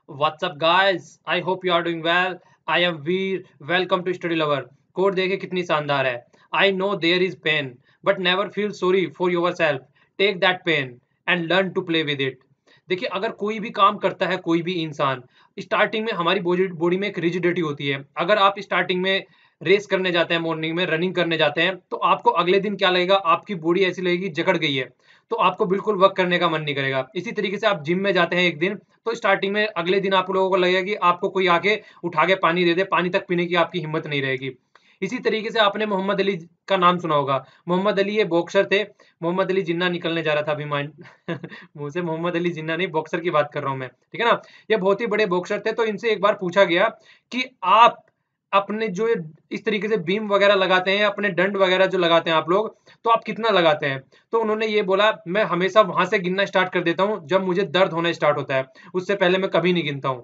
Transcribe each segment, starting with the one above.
What's up guys? I hope you are doing well. I am Veer. Welcome to Study Lover. Code देखिए कितनी शानदार है. I know there is pain, but never feel sorry for yourself. Take that pain and learn to play with it. देखिए अगर कोई भी काम करता है कोई भी इंसान, स्टार्टिंग में हमारी बॉडी में एक रिजिडिटी होती है. अगर आप स्टार्टिंग में रेस करने जाते हैं, मॉर्निंग में रनिंग करने जाते हैं, तो आपको अगले दिन क्या लगेगा, आपकी बॉडी ऐसी लगेगी जकड़ गई है, तो आपको बिल्कुल वर्क करने का मन नहीं करेगा. इसी तरीके से आप जिम में जाते हैं एक दिन, तो स्टार्टिंग में अगले दिन आप लोगों को लगेगा कि आपको कोई आके उठा के पानी दे दे, पानी तक पीने की आपकी हिम्मत नहीं रहेगी. इसी तरीके से आपने मोहम्मद अली का नाम सुना होगा. मोहम्मद अली ये बॉक्सर थे. मोहम्मद अली जिन्ना निकलने जा रहा था अभी माइंड मुंह से. मोहम्मद अली जिन्ना नहीं, बॉक्सर की बात कर रहा हूं मैं, ठीक है ना. ये बहुत ही बड़े बॉक्सर थे. तो इनसे एक बार पूछा गया कि आप अपने जो इस तरीके से बीम वगैरह लगाते हैं, अपने डंड वगैरह जो लगाते हैं आप लोग, तो आप कितना लगाते हैं. तो उन्होंने ये बोला, मैं हमेशा वहां से गिनना स्टार्ट कर देता हूं जब मुझे दर्द होना स्टार्ट होता है, उससे पहले मैं कभी नहीं गिनता हूं.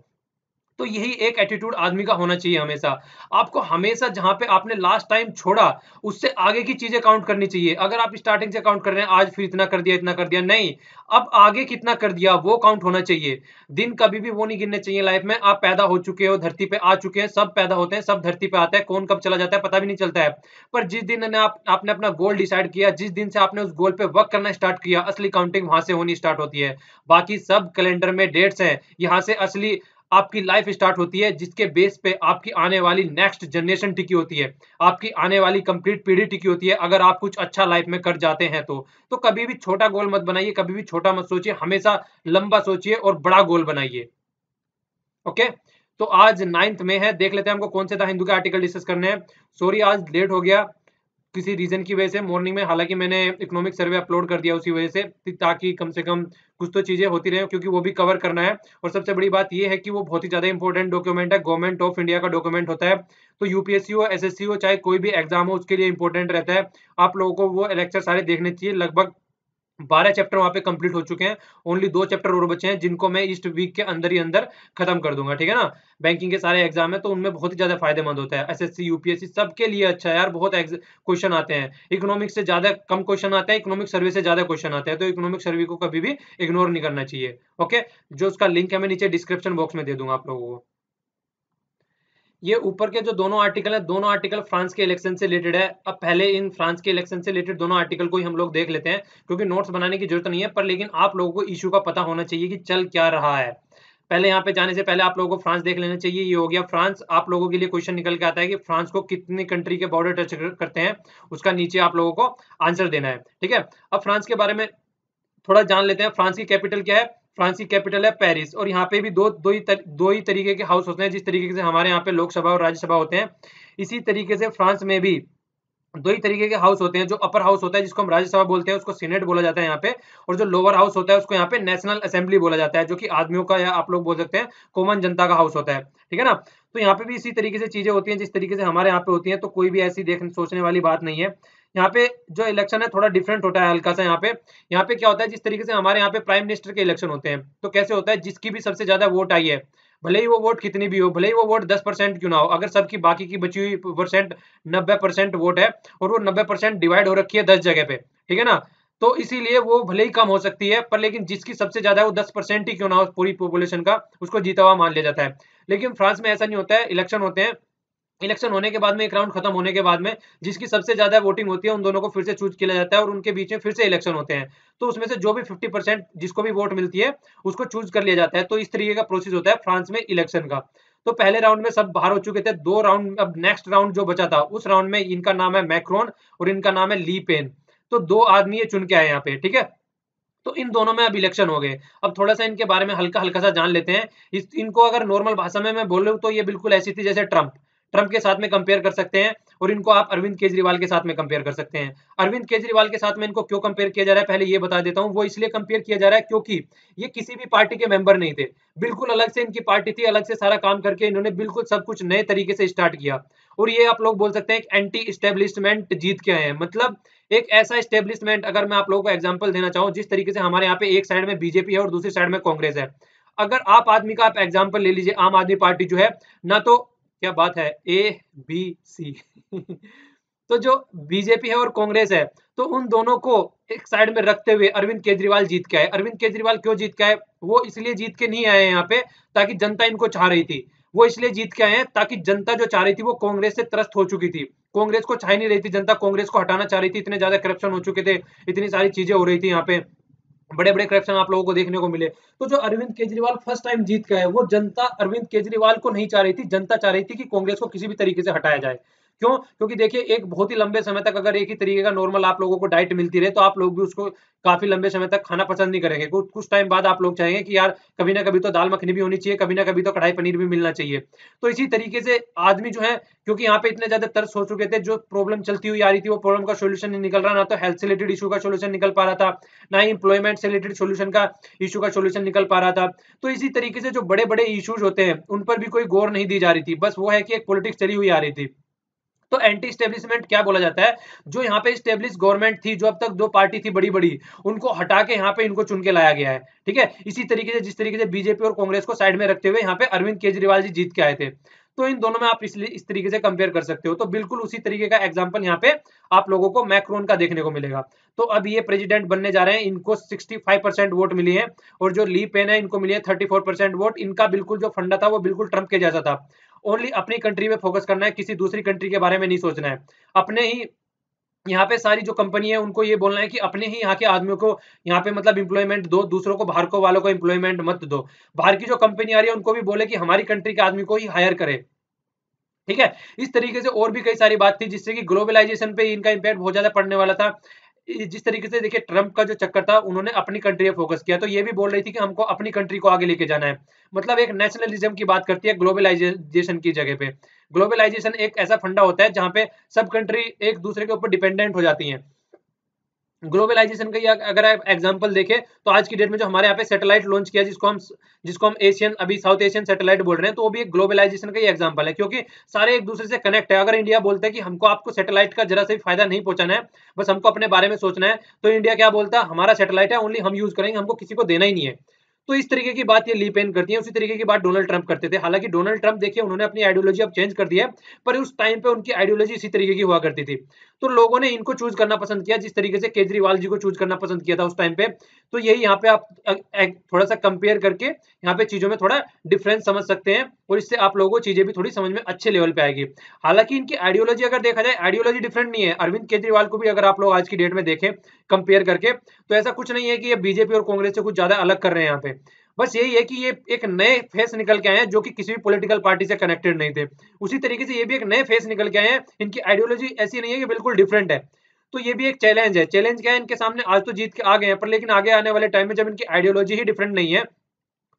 तो यही एक एटीट्यूड आदमी का होना चाहिए हमेशा. आपको हमेशा जहां पे आपने लास्ट टाइम छोड़ा, उससे आगे की चीजें काउंट करनी चाहिए. अगर आप स्टार्टिंग से काउंट कर रहे हैं, आज फिर इतना कर दिया नहीं, अब आगे कितना कर दिया वो काउंट होना चाहिए. दिन कभी भी वो नहीं गिनने चाहिए लाइफ में. आप पैदा हो चुके हो, धरती पे आ चुके हैं, सब पैदा होते हैं, सब धरती पे आते हैं, कौन कब चला जाता है पता भी नहीं चलता है. पर जिस दिन आपने अपना गोल डिसाइड किया, जिस दिन से आपने उस गोल पे वर्क करना स्टार्ट किया, असली काउंटिंग वहां से होनी स्टार्ट होती है. बाकी सब कैलेंडर में डेट्स हैं, यहाँ से असली आपकी लाइफ स्टार्ट होती है, जिसके बेस पे आपकी आने वाली नेक्स्ट जनरेशन टिकी होती है, आपकी आने वाली कंप्लीट पीढ़ी टिकी होती है. अगर आप कुछ अच्छा लाइफ में कर जाते हैं तो कभी भी छोटा गोल मत बनाइए, कभी भी छोटा मत सोचिए, हमेशा लंबा सोचिए और बड़ा गोल बनाइए. ओके. तो आज 9th में है, देख लेते हैं हमको कौन से द हिंदू के आर्टिकल डिस्कस करने हैं. सॉरी आज लेट हो गया किसी रीजन की वजह से मॉर्निंग में, हालांकि मैंने इकोनॉमिक सर्वे अपलोड कर दिया उसी वजह से, ताकि कम से कम कुछ तो चीजें होती रहे, क्योंकि वो भी कवर करना है. और सबसे बड़ी बात ये है कि वो बहुत ही ज्यादा इंपॉर्टेंट डॉक्यूमेंट है, गवर्नमेंट ऑफ इंडिया का डॉक्यूमेंट होता है. तो यूपीएससी हो, एसएससी हो, चाहे कोई भी एग्जाम हो, उसके लिए इंपॉर्टेंट रहता है. आप लोगों को वो लेक्चर सारे देखने चाहिए. लगभग 12 चैप्टर वहां पे कंप्लीट हो चुके हैं. ओनली 2 चैप्टर और बचे हैं, जिनको मैं इस वीक के अंदर ही अंदर खत्म कर दूंगा, ठीक है ना. बैंकिंग के सारे एग्जाम है, तो उनमें बहुत ही ज्यादा फायदेमंद होता है. एसएससी यूपीएससी सबके लिए अच्छा है यार, बहुत क्वेश्चन आते हैं. इकोनॉमिक्स से ज्यादा कम क्वेश्चन आते हैं, इकोनॉमिक सर्वे से ज्यादा क्वेश्चन आते हैं, तो इकोनॉमिक सर्वे को कभी भी इग्नोर नहीं करना चाहिए. ओके. जो उसका लिंक है मैं नीचे डिस्क्रिप्शन बॉक्स में दे दूंगा आप लोगों को. ये ऊपर के जो दोनों आर्टिकल है, दोनों आर्टिकल फ्रांस के इलेक्शन से रिलेटेड है. अब पहले इन फ्रांस के इलेक्शन से रिलेटेड दोनों आर्टिकल को ही हम लोग देख लेते हैं, क्योंकि नोट्स बनाने की जरूरत नहीं है, पर लेकिन आप लोगों को इशू का पता होना चाहिए कि चल क्या रहा है. पहले यहाँ पे जाने से पहले आप लोगों को फ्रांस देख लेना चाहिए. ये हो गया फ्रांस. आप लोगों के लिए क्वेश्चन निकल के आता है कि फ्रांस को कितनी कंट्री के बॉर्डर टच करते हैं, उसका नीचे आप लोगों को आंसर देना है, ठीक है. अब फ्रांस के बारे में थोड़ा जान लेते हैं. फ्रांस की कैपिटल क्या है. फ्रांस की कैपिटल है पेरिस. और यहाँ पे भी दो ही तरीके के हाउस होते हैं, जिस तरीके से हमारे यहाँ पे लोकसभा और राज्यसभा होते हैं, इसी तरीके से फ्रांस में भी दो ही तरीके के हाउस होते हैं. जो अपर हाउस होता है जिसको हम राज्यसभा बोलते हैं, उसको सीनेट बोला जाता है यहाँ पे. और जो लोअर हाउस होता है उसको यहाँ पे नेशनल असेंबली बोला जाता है, जो कि आदमियों का, या आप लोग बोल सकते हैं कॉमन जनता का हाउस होता है, ठीक है ना. तो यहाँ पे भी इसी तरीके से चीजें होती हैं जिस तरीके से हमारे यहाँ पे होती हैं, तो कोई भी ऐसी देख सोचने वाली बात नहीं है. यहाँ पे जो इलेक्शन है थोड़ा डिफरेंट होता है हल्का सा. यहाँ पे क्या होता है, जिस तरीके से हमारे यहाँ पे प्राइम मिनिस्टर के इलेक्शन होते हैं, तो कैसे होता है, जिसकी भी सबसे ज्यादा वोट आई है, भले ही वो वोट कितनी भी हो, भले ही वो वोट 10% क्यों ना हो, अगर सबकी बाकी की बची हुई परसेंट 90% वोट है, और वो 90% डिवाइड हो रखी है 10 जगह पे, ठीक है ना. तो इसीलिए वो भले ही कम हो सकती है, पर लेकिन जिसकी सबसे ज्यादा है वो 10% ही क्यों ना हो पूरी पॉपुलेशन का, उसको जीता हुआ मान लिया जाता है. लेकिन फ्रांस में ऐसा नहीं होता है. इलेक्शन होते हैं, इलेक्शन होने के बाद में, एक राउंड खत्म होने के बाद में, जिसकी सबसे ज्यादा वोटिंग होती है उन दोनों को फिर से चूज किया जाता है, और उनके बीच में फिर से इलेक्शन होते हैं. तो उसमें से जो भी 50% जिसको भी वोट मिलती है उसको चूज कर लिया जाता है. तो इस तरीके का प्रोसेस होता है फ्रांस में इलेक्शन का. तो पहले राउंड में सब बाहर हो चुके थे, 2 राउंड. अब नेक्स्ट राउंड जो बचा था, उस राउंड में इनका नाम है मैक्रोन और इनका नाम है ली पेन. तो 2 आदमी ये चुन के आए यहाँ पे, ठीक है. तो इन दोनों में अब इलेक्शन हो गए. अब थोड़ा सा इनके बारे में हल्का हल्का सा जान लेते हैं. इनको अगर नॉर्मल भाषा में मैं बोलूं तो ये बिल्कुल ऐसी थी जैसे ट्रंप. ट्रंप के साथ में कंपेयर कर सकते हैं, और इनको आप अरविंद केजरीवाल के साथ में कंपेयर कर सकते हैं. अरविंद केजरीवाल के साथ में इनको क्यों कंपेयर किया जा रहा है पहले ये बता देता हूं. वो इसलिए कंपेयर किया जा रहा है क्योंकि ये किसी भी पार्टी के मेंबर नहीं थे. बिल्कुल अलग से इनकी पार्टी थी, अलग से सारा काम करके इन्होंने बिल्कुल सब कुछ नए तरीके से स्टार्ट किया. और ये आप लोग बोल सकते हैं एक एंटी स्टेब्लिशमेंट जीत के आए हैं. मतलब एक ऐसा स्टेब्लिशमेंट, अगर मैं आप लोगों को एग्जांपल देना चाहूं, जिस तरीके से हमारे यहाँ पे एक साइड में बीजेपी है और दूसरी साइड में कांग्रेस है. अगर आप आदमी का आप एग्जांपल ले लीजिए, आम आदमी पार्टी जो है ना, तो क्या बात है, ए बी सी तो जो बीजेपी है और कांग्रेस है, तो उन दोनों को एक साइड में रखते हुए अरविंद केजरीवाल जीत के आए। अरविंद केजरीवाल क्यों जीत के आए? वो इसलिए जीत के नहीं आए यहाँ पे ताकि जनता इनको चाह रही थी, वो इसलिए जीत के आए हैं ताकि जनता जो चाह रही थी वो कांग्रेस से त्रस्त हो चुकी थी, कांग्रेस को चाह नहीं रही थी जनता, कांग्रेस को हटाना चाह रही थी, इतने ज्यादा करप्शन हो चुके थे, इतनी सारी चीजें हो रही थी यहाँ पे, बड़े बड़े करप्शन आप लोगों को देखने को मिले। तो जो अरविंद केजरीवाल फर्स्ट टाइम जीत गए, वो जनता अरविंद केजरीवाल को नहीं चाह रही थी, जनता चाह रही थी कि कांग्रेस को किसी भी तरीके से हटाया जाए। क्यों? क्योंकि देखिए एक बहुत ही लंबे समय तक अगर एक ही तरीके का नॉर्मल आप लोगों को डाइट मिलती रहे तो आप लोग भी उसको काफी लंबे समय तक खाना पसंद नहीं करेंगे, कुछ टाइम बाद आप लोग चाहेंगे कि यार कभी ना कभी तो दाल मखनी भी होनी चाहिए, कभी ना कभी तो कढ़ाई पनीर भी मिलना चाहिए। तो इसी तरीके से आदमी जो है, क्योंकि यहाँ पे इतने ज्यादा तरस हो चुके थे, जो प्रॉब्लम चलती हुई आ रही थी वो प्रॉब्लम का सोल्यूशन नहीं निकल रहा, ना तो हेल्थ से रिलेटेड इशू का सोल्यूशन निकल पा रहा था, ना ही इंप्लॉयमेंट से रिलेटेड सोल्यूशन का इशू का सोल्यूशन निकल पा रहा था। तो इसी तरीके से जो बड़े बड़े इश्यूज होते हैं उन पर भी कोई गौर नहीं दी जा रही थी, बस वो है कि एक पॉलिटिक्स चली हुई आ रही थी। तो एंटी स्टेब्लिशमेंट क्या बोला जाता है? जो यहाँ पे स्टेब्लिश गवर्नमेंट थी, जो अब तक दो पार्टी थी बड़ी बड़ी, उनको हटा के यहाँ पे इनको चुन के लाया गया है। ठीक है, इसी तरीके से जिस तरीके से बीजेपी और कांग्रेस को साइड में रखते हुए यहाँ पे अरविंद केजरीवाल जी जीत के आए थे। तो इन दोनों में आप इसलिए इस तरीके से कंपेयर कर सकते हो। तो बिल्कुल उसी तरीके का एग्जाम्पल यहाँ पे आप लोगों को मैक्रोन का देखने को मिलेगा। तो अब ये प्रेसिडेंट बनने जा रहे हैं, इनको 65% वोट मिली है, और जो ली पेन है इनको मिली है 34% वोट। इनका बिल्कुल जो फंडा था वो बिल्कुल ट्रंप के जैसा था, ओनली अपनी कंट्री में फोकस करना है, किसी दूसरी कंट्री के बारे में नहीं सोचना है। अपने ही यहाँ पे सारी जो कंपनी है उनको ये बोलना है कि अपने ही यहाँ के आदमियों को यहाँ पे मतलब एम्प्लॉयमेंट दो, दूसरों को बाहर को वालों को एम्प्लॉयमेंट मत दो। बाहर की जो कंपनी आ रही है उनको भी बोले कि हमारी कंट्री के आदमी को ही हायर करे। ठीक है, इस तरीके से और भी कई सारी बात थी जिससे कि ग्लोबलाइजेशन पे इनका इम्पैक्ट बहुत ज्यादा पड़ने वाला था। जिस तरीके से देखिए ट्रंप का जो चक्कर था, उन्होंने अपनी कंट्री पे फोकस किया, तो ये भी बोल रही थी कि हमको अपनी कंट्री को आगे लेके जाना है। मतलब एक नेशनलिज्म की बात करती है ग्लोबलाइजेशन की जगह पे। ग्लोबलाइजेशन एक ऐसा फंडा होता है जहां पे सब कंट्री एक दूसरे के ऊपर डिपेंडेंट हो जाती हैं। ग्लोबलाइजेशन का अगर आप एग्जांपल देखें तो आज की डेट में जो हमारे यहाँ पे सैटेलाइट लॉन्च किया, जिसको हम एशियन अभी साउथ एशियन सैटेलाइट बोल रहे हैं, तो वो भी एक ग्लोबलाइजेशन का ही एग्जांपल है, क्योंकि सारे एक दूसरे से कनेक्ट है। अगर इंडिया बोलता है कि हमको आपको सैटेलाइट का जरा से भी फायदा नहीं पहुंचाना है, बस हमको अपने बारे में सोचना है, तो इंडिया क्या बोलता है? हमारा सैटेलाइट है, ओनली हम यूज करेंगे, हमको किसी को देना ही नहीं है। तो इस तरीके की बात ये ली पेन करती है। उसी तरीके की बात डोनाल्ड ट्रंप करते थे। हालांकि डोनाल्ड ट्रंप देखिए उन्होंने अपनी आइडियोलॉजी अब चेंज कर दी है, पर उस टाइम पे उनकी आइडियोलॉजी इसी तरीके की हुआ करती थी। तो लोगों ने इनको चूज करना पसंद किया, जिस तरीके से केजरीवाल जी को चूज करना पसंद किया था उस टाइम पे। तो यही यहाँ पे आप थोड़ा सा कंपेयर करके यहाँ पे चीजों में थोड़ा डिफरेंस समझ सकते हैं, और इससे आप लोगों को चीजें भी थोड़ी समझ में अच्छे लेवल पे आएगी। हालांकि इनकी आइडियोलॉजी अगर देखा जाए, आइडियोलॉजी डिफरेंट नहीं है। अरविंद केजरीवाल को भी अगर आप लोग आज की डेट में देखें कंपेयर करके, तो ऐसा कुछ नहीं है कि ये बीजेपी और कांग्रेस से कुछ ज्यादा अलग कर रहे हैं यहाँ पे। बस यही है कि ये एक नए फेस निकल के आए हैं जो कि किसी भी पॉलिटिकल पार्टी से कनेक्टेड नहीं थे। उसी तरीके से ये भी एक नए फेस निकल के आए हैं, इनकी आइडियोलॉजी ऐसी नहीं है कि बिल्कुल डिफरेंट है। तो ये भी एक चैलेंज है। चैलेंज क्या है इनके सामने? आज तो जीत के आ गए हैं, पर लेकिन आगे आने वाले टाइम में जब इनकी आइडियोलॉजी ही डिफरेंट नहीं है,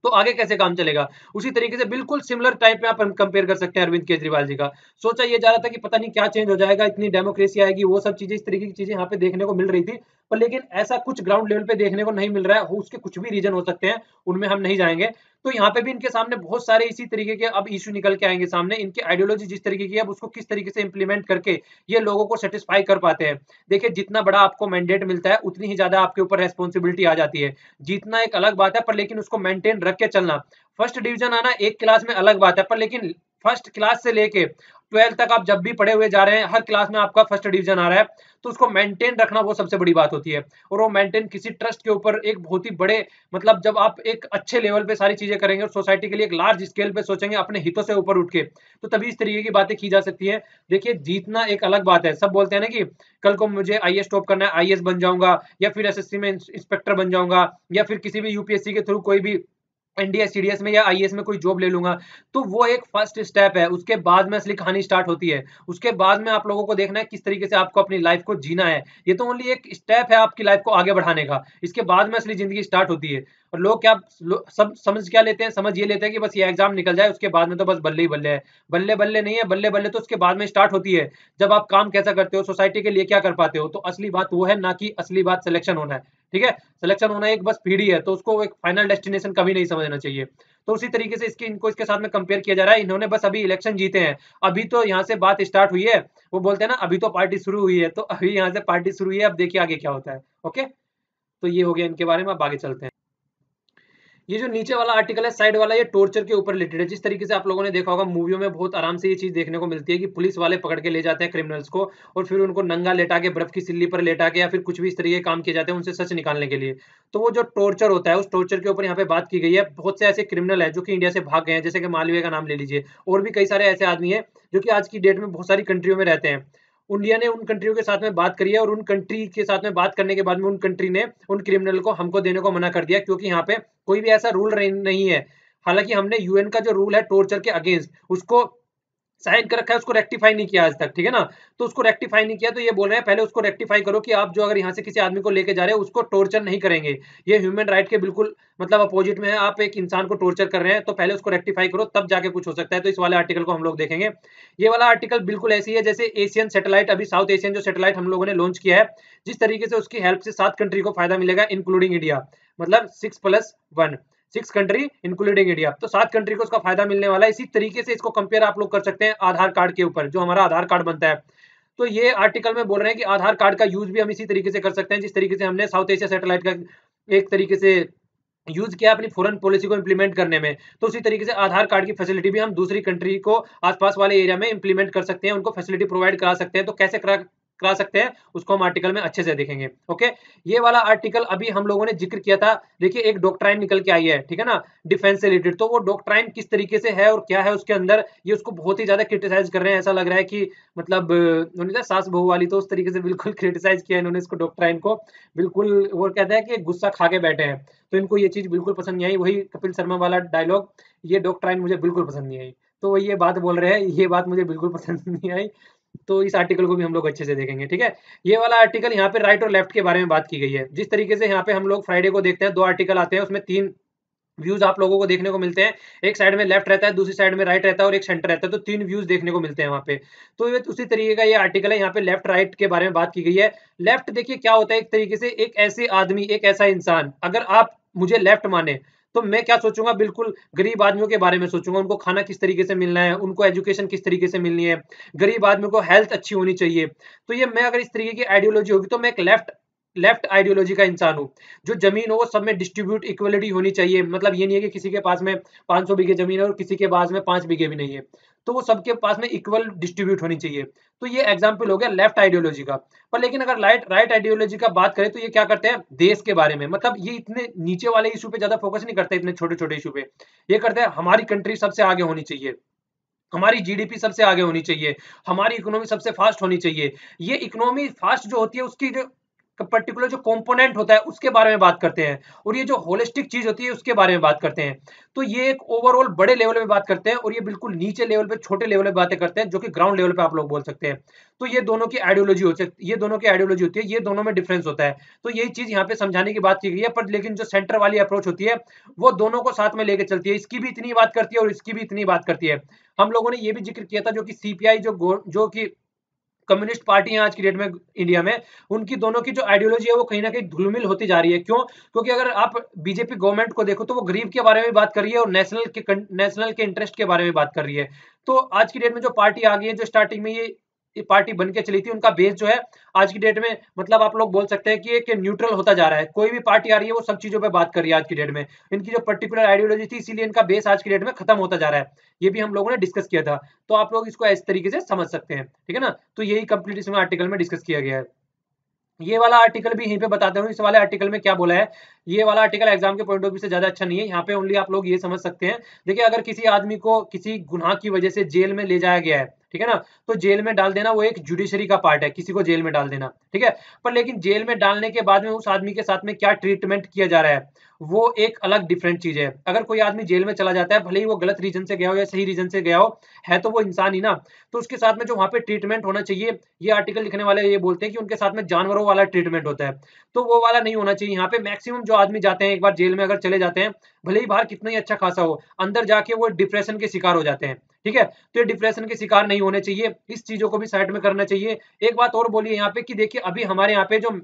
तो आगे कैसे काम चलेगा? उसी तरीके से बिल्कुल सिमिलर टाइप में आप कंपेयर कर सकते हैं अरविंद केजरीवाल जी का। सोचा ये जा रहा था कि पता नहीं क्या चेंज हो जाएगा, इतनी डेमोक्रेसी आएगी, वो सब चीजें, इस तरीके की चीजें यहाँ पे देखने को मिल रही थी, पर लेकिन ऐसा कुछ ग्राउंड लेवल पे देखने को नहीं मिल रहा है। उसके कुछ भी रीजन हो सकते हैं, उनमें हम नहीं जाएंगे। तो यहाँ पे भी इनके सामने बहुत सारे इसी तरीके के अब इशू निकल के आएंगे सामने। इनकी आइडियोलॉजी जिस तरीके की है, अब उसको किस तरीके से इंप्लीमेंट करके ये लोगों को सेटिस्फाई कर पाते हैं। देखिए जितना बड़ा आपको मैंडेट मिलता है, उतनी ही ज्यादा आपके ऊपर रेस्पॉन्सिबिलिटी आ जाती है। जीतना एक अलग बात है, पर लेकिन उसको मेंटेन रख के चलना। फर्स्ट डिवीजन आना एक क्लास में अलग बात है, पर लेकिन फर्स्ट क्लास से लेके 12 तक आप जब भी पढ़े हुए जा रहे हैं, हर क्लास में आपका फर्स्ट डिवीजन आ रहा है, तो उसको मेंटेन रखना वो सबसे बड़ी बात होती है। और वो मेंटेन किसी ट्रस्ट के ऊपर एक बहुत ही बड़े, मतलब जब आप एक अच्छे लेवल पे सारी चीजें करेंगे और सोसाइटी के लिए एक लार्ज स्केल पे सोचेंगे अपने हितों से ऊपर उठ के, तो तभी इस तरीके की बातें की जा सकती है। देखिए जीतना एक अलग बात है। सब बोलते हैं ना कि कल को मुझे आईएएस टॉप करना है, आईएएस बन जाऊंगा, या फिर एसएससी में इंस्पेक्टर बन जाऊंगा, या फिर किसी भी यूपीएससी के थ्रू कोई भी एनडीए सीडीएस में या आईएएस में कोई जॉब ले लूंगा। तो वो एक फर्स्ट स्टेप है, उसके बाद में असली कहानी स्टार्ट होती है। उसके बाद में आप लोगों को देखना है किस तरीके से आपको अपनी लाइफ को जीना है। ये तो ओनली एक स्टेप है आपकी लाइफ को आगे बढ़ाने का, इसके बाद में असली जिंदगी स्टार्ट होती है। और लोग क्या सब समझ क्या लेते हैं? समझ ये लेते हैं कि बस ये एग्जाम निकल जाए, उसके बाद में तो बस बल्ले ही बल्ले है। बल्ले बल्ले नहीं है, बल्ले बल्ले तो उसके बाद में स्टार्ट होती है, जब आप काम कैसा करते हो, सोसाइटी के लिए क्या कर पाते हो। तो असली बात वो है, ना कि असली बात सिलेक्शन होना है। ठीक है, सिलेक्शन होना एक बस पीढ़ी है, तो उसको एक फाइनल डेस्टिनेशन कभी नहीं समझना चाहिए। तो उसी तरीके से इनको इसके साथ में कंपेयर किया जा रहा है। इन्होंने बस अभी इलेक्शन जीते हैं, अभी तो यहाँ से बात स्टार्ट हुई है। वो बोलते हैं ना अभी तो पार्टी शुरू हुई है, तो अभी यहाँ से पार्टी शुरू हुई है, अब देखिए आगे क्या होता है। ओके, तो ये हो गया इनके बारे में। अब आगे चलते हैं। ये जो नीचे वाला आर्टिकल है साइड वाला, ये टॉर्चर के ऊपर रिलेटेड है। जिस तरीके से आप लोगों ने देखा होगा मूवियों में बहुत आराम से ये चीज देखने को मिलती है कि पुलिस वाले पकड़ के ले जाते हैं क्रिमिनल्स को और फिर उनको नंगा लेटा के बर्फ की सिल्ली पर लेटा के या फिर कुछ भी इस तरीके के काम किए जाते हैं उनसे सच निकालने के लिए। तो वो जो टॉर्चर होता है उस टॉर्चर के ऊपर यहाँ पे बात की गई है। बहुत से ऐसे क्रिमिनल है जो कि इंडिया से भाग गए हैं, जैसे कि मालवीय का नाम ले लीजिए, और भी कई सारे ऐसे आदमी है जो कि आज की डेट में बहुत सारी कंट्रियों में रहते हैं। इंडिया ने उन कंट्रियों के साथ में बात करी है और उन कंट्री के साथ में बात करने के बाद में उन कंट्री ने उन क्रिमिनल को हमको देने को मना कर दिया, क्योंकि यहाँ पे कोई भी ऐसा रूल नहीं है। हालांकि हमने यूएन का जो रूल है टॉर्चर के अगेंस्ट उसको साइन कर रखा है, उसको रेक्टिफाई नहीं किया आज तक, ठीक है ना। तो उसको रेक्टिफाई नहीं किया, तो ये बोल रहे हैं पहले उसको रेक्टिफाई करो कि आप जो अगर यहाँ से किसी आदमी को लेके जा रहे हो उसको टॉर्चर नहीं करेंगे। ये ह्यूमन राइट के बिल्कुल मतलब अपोजिट में है। आप एक इंसान को टॉर्चर कर रहे हैं तो पहले उसको रेक्टिफाई करो, तब जाके कुछ हो सकता है। तो इस वाले आर्टिकल को हम लोग देखेंगे। ये वाला आर्टिकल बिल्कुल ऐसी है जैसे एशियन सैटेलाइट, अभी साउथ एशियन जो सैटेलाइट हम लोगों ने लॉन्च किया है, जिस तरीके से उसकी हेल्प से 7 कंट्री को फायदा मिलेगा इंक्लूडिंग इंडिया, मतलब 6+1, 6 कंट्री इंक्लूडिंग इंडिया। तो 7 कंट्री को उसका फायदा मिलने वाला है। इसी तरीके से इसको कंपेयर आप लोग कर सकते हैं आधार कार्ड के ऊपर, जो हमारा आधार कार्ड बनता है। तो ये आर्टिकल में बोल रहे हैं कि आधार कार्ड का यूज भी हम इसी तरीके से कर सकते हैं जिस तरीके से हमने साउथ एशिया सैटेलाइट का एक तरीके से यूज किया अपनी फॉरेन पॉलिसी को इंप्लीमेंट करने में। तो उसी तरीके से आधार कार्ड की फैसिलिटी भी हम दूसरी कंट्री को आसपास वाले एरिया में इंप्लीमेंट कर सकते हैं, उनको फैसिलिटी प्रोवाइड करा सकते हैं। तो कैसे करा सकते हैं उसको हम आर्टिकल में अच्छे से देखेंगे। ओके, ये वाला आर्टिकल अभी हम लोगों ने जिक्र किया था। देखिए एक डॉक्ट्राइन निकल के आई है, ठीक है ना, डिफेंस से रिलेटेड। तो वो डॉक्ट्राइन किस तरीके से है और क्या है उसके अंदर, ये उसको बहुत ही ज्यादा क्रिटिसाइज कर रहे हैं। ऐसा लग रहा है कि मतलब उन्होंने कहा सास बहू वाली, तो उस तरीके से बिल्कुल क्रिटिसाइज किया इन्होंने इसको डॉक्ट्राइन को। बिल्कुल वो कहते हैं कि गुस्सा खा के बैठे हैं। तो इनको ये चीज बिल्कुल पसंद नहीं आई, वही कपिल शर्मा वाला डायलॉग, ये डॉक्ट्राइन मुझे बिल्कुल पसंद नहीं आई। तो वो ये बात बोल रहे हैं, ये बात मुझे बिल्कुल पसंद नहीं आई। तो इस आर्टिकल को भी हम लोग अच्छे से देखेंगे, ठीक है। ये वाला आर्टिकल यहाँ पे राइट और लेफ्ट के बारे में बात की गई है। जिस तरीके से यहाँ पे हम लोग फ्राइडे को देखते हैं 2 आर्टिकल आते हैं, उसमें 3 व्यूज आप लोगों को देखने को मिलते हैं। एक साइड में लेफ्ट रहता है, दूसरी साइड में राइट रहता है और एक सेंटर रहता है। तो 3 व्यूज देखने को मिलते हैं वहां पे। तो ये उसी तरीके का ये आर्टिकल है, यहाँ पे लेफ्ट राइट के बारे में बात की गई है। लेफ्ट देखिए क्या होता है, एक तरीके से एक ऐसे आदमी, एक ऐसा इंसान, अगर आप मुझे लेफ्ट माने तो मैं क्या सोचूंगा, बिल्कुल गरीब आदमियों के बारे में सोचूंगा। उनको खाना किस तरीके से मिलना है, उनको एजुकेशन किस तरीके से मिलनी है, गरीब आदमी को हेल्थ अच्छी होनी चाहिए। तो ये मैं अगर इस तरीके की आइडियोलॉजी होगी तो मैं एक लेफ्ट लेफ्ट आइडियोलॉजी का इंसान हूँ। जो जमीन हो वो सब में डिस्ट्रीब्यूट इक्वलिटी होनी चाहिए। मतलब ये नहीं है कि किसी के पास में 500 बीघे जमीन है और किसी के पास में 5 बीघे भी नहीं है, तो वो सबके पास में इक्वल डिस्ट्रीब्यूट होनी चाहिए। तो ये एग्जाम्पल हो गया लेफ्ट आइडियोलॉजी का। पर लेकिन अगर राइट आइडियोलॉजी का बात करें तो ये क्या करते हैं, देश के बारे में, मतलब ये इतने नीचे वाले इशू पे ज्यादा फोकस नहीं करते, इतने छोटे छोटे इशू पे। ये करते हैं हमारी कंट्री सबसे आगे होनी चाहिए, हमारी जीडीपी सबसे आगे होनी चाहिए, हमारी इकोनॉमी सबसे फास्ट होनी चाहिए। ये इकोनॉमी फास्ट जो होती है उसकी जो पर्टिकुलर जो कंपोनेंट होता है उसके बारे में बात करते हैं, और ये जो होलिस्टिक चीज होती है उसके बारे में बात करते हैं। तो ये एक ओवरऑल बड़े लेवल पे बात करते हैं, और ये बिल्कुल नीचे लेवल पे, छोटे लेवल पे बातें करते हैं, जो कि ग्राउंड लेवल पे आप लोग बोल सकते हैं। तो ये दोनों की आइडियोलॉजी होती है, ये दोनों की आइडियोलॉजी होती है, ये दोनों में डिफरेंस होता है। तो यही चीज यहाँ पे समझाने की बात की गई है। पर लेकिन जो सेंटर वाली अप्रोच होती है वो दोनों को साथ में लेके चलती है, इसकी भी इतनी बात करती है और इसकी भी इतनी बात करती है। हम लोगों ने ये भी जिक्र किया था जो कि सीपीआई जो कि कम्युनिस्ट पार्टी है आज की डेट में इंडिया में, उनकी दोनों की जो आइडियोलॉजी है वो कहीं ना कहीं धुलमिल होती जा रही है। क्यों? क्योंकि अगर आप बीजेपी गवर्नमेंट को देखो तो वो गरीब के बारे में बात कर रही है और नेशनल के इंटरेस्ट के बारे में बात कर रही है। तो आज की डेट में जो पार्टी आ गई है, जो स्टार्टिंग में ये पार्टी बन के चली थी, उनका बेस जो है आज की डेट में, मतलब आप लोग बोल सकते हैं कि एक न्यूट्रल होता जा रहा है। कोई भी पार्टी आ रही है वो सब चीजों पे बात कर रही है आज की डेट में। इनकी जो पर्टिकुलर आइडियोलॉजी थी इसीलिए इनका बेस आज की डेट में खत्म होता जा रहा है। ये भी हम लोगों ने डिस्कस किया था। तो आप लोग इसको इस तरीके से समझ सकते हैं, ठीक है ना। तो यही कंप्लीट इसमें आर्टिकल में डिस्कस किया गया है। ये वाला आर्टिकल भी यहीं पे बताते हूँ, इस वाले आर्टिकल में क्या बोला है। ये वाला आर्टिकल एग्जाम के पॉइंट ऑफ व्यू से ज्यादा अच्छा नहीं है। यहाँ पे ओनली आप लोग ये समझ सकते हैं। देखिए अगर किसी आदमी को किसी गुनाह की वजह से जेल में ले जाया गया है, ठीक है ना, तो जेल में डाल देना वो एक जुडिशरी का पार्ट है, किसी को जेल में डाल देना, ठीक है। पर लेकिन जेल में डालने के बाद में उस आदमी के साथ में क्या ट्रीटमेंट किया जा रहा है वो एक अलग डिफरेंट चीज है। अगर कोई आदमी जेल में चला जाता है, भले ही वो गलत रीजन से गया हो या सही रीजन से गया हो, है तो वो इंसान ही ना। तो उसके साथ में जो वहां पे ट्रीटमेंट होना चाहिए, ये आर्टिकल लिखने वाले ये बोलते हैं कि उनके साथ में जानवरों वाला ट्रीटमेंट होता है। तो वो वाला नहीं होना चाहिए। यहाँ पे मैक्सिमम जो आदमी जाते हैं एक बार जेल में अगर चले जाते हैं, भले ही बाहर कितना ही अच्छा खासा हो, अंदर जाके वो डिप्रेशन के शिकार हो जाते हैं, ठीक है। तो ये डिप्रेशन के शिकार नहीं होने चाहिए, इस चीजों को भी साइड में करना चाहिए। एक बात और बोलिए यहाँ पे कि देखिए अभी हमारे यहाँ पे जो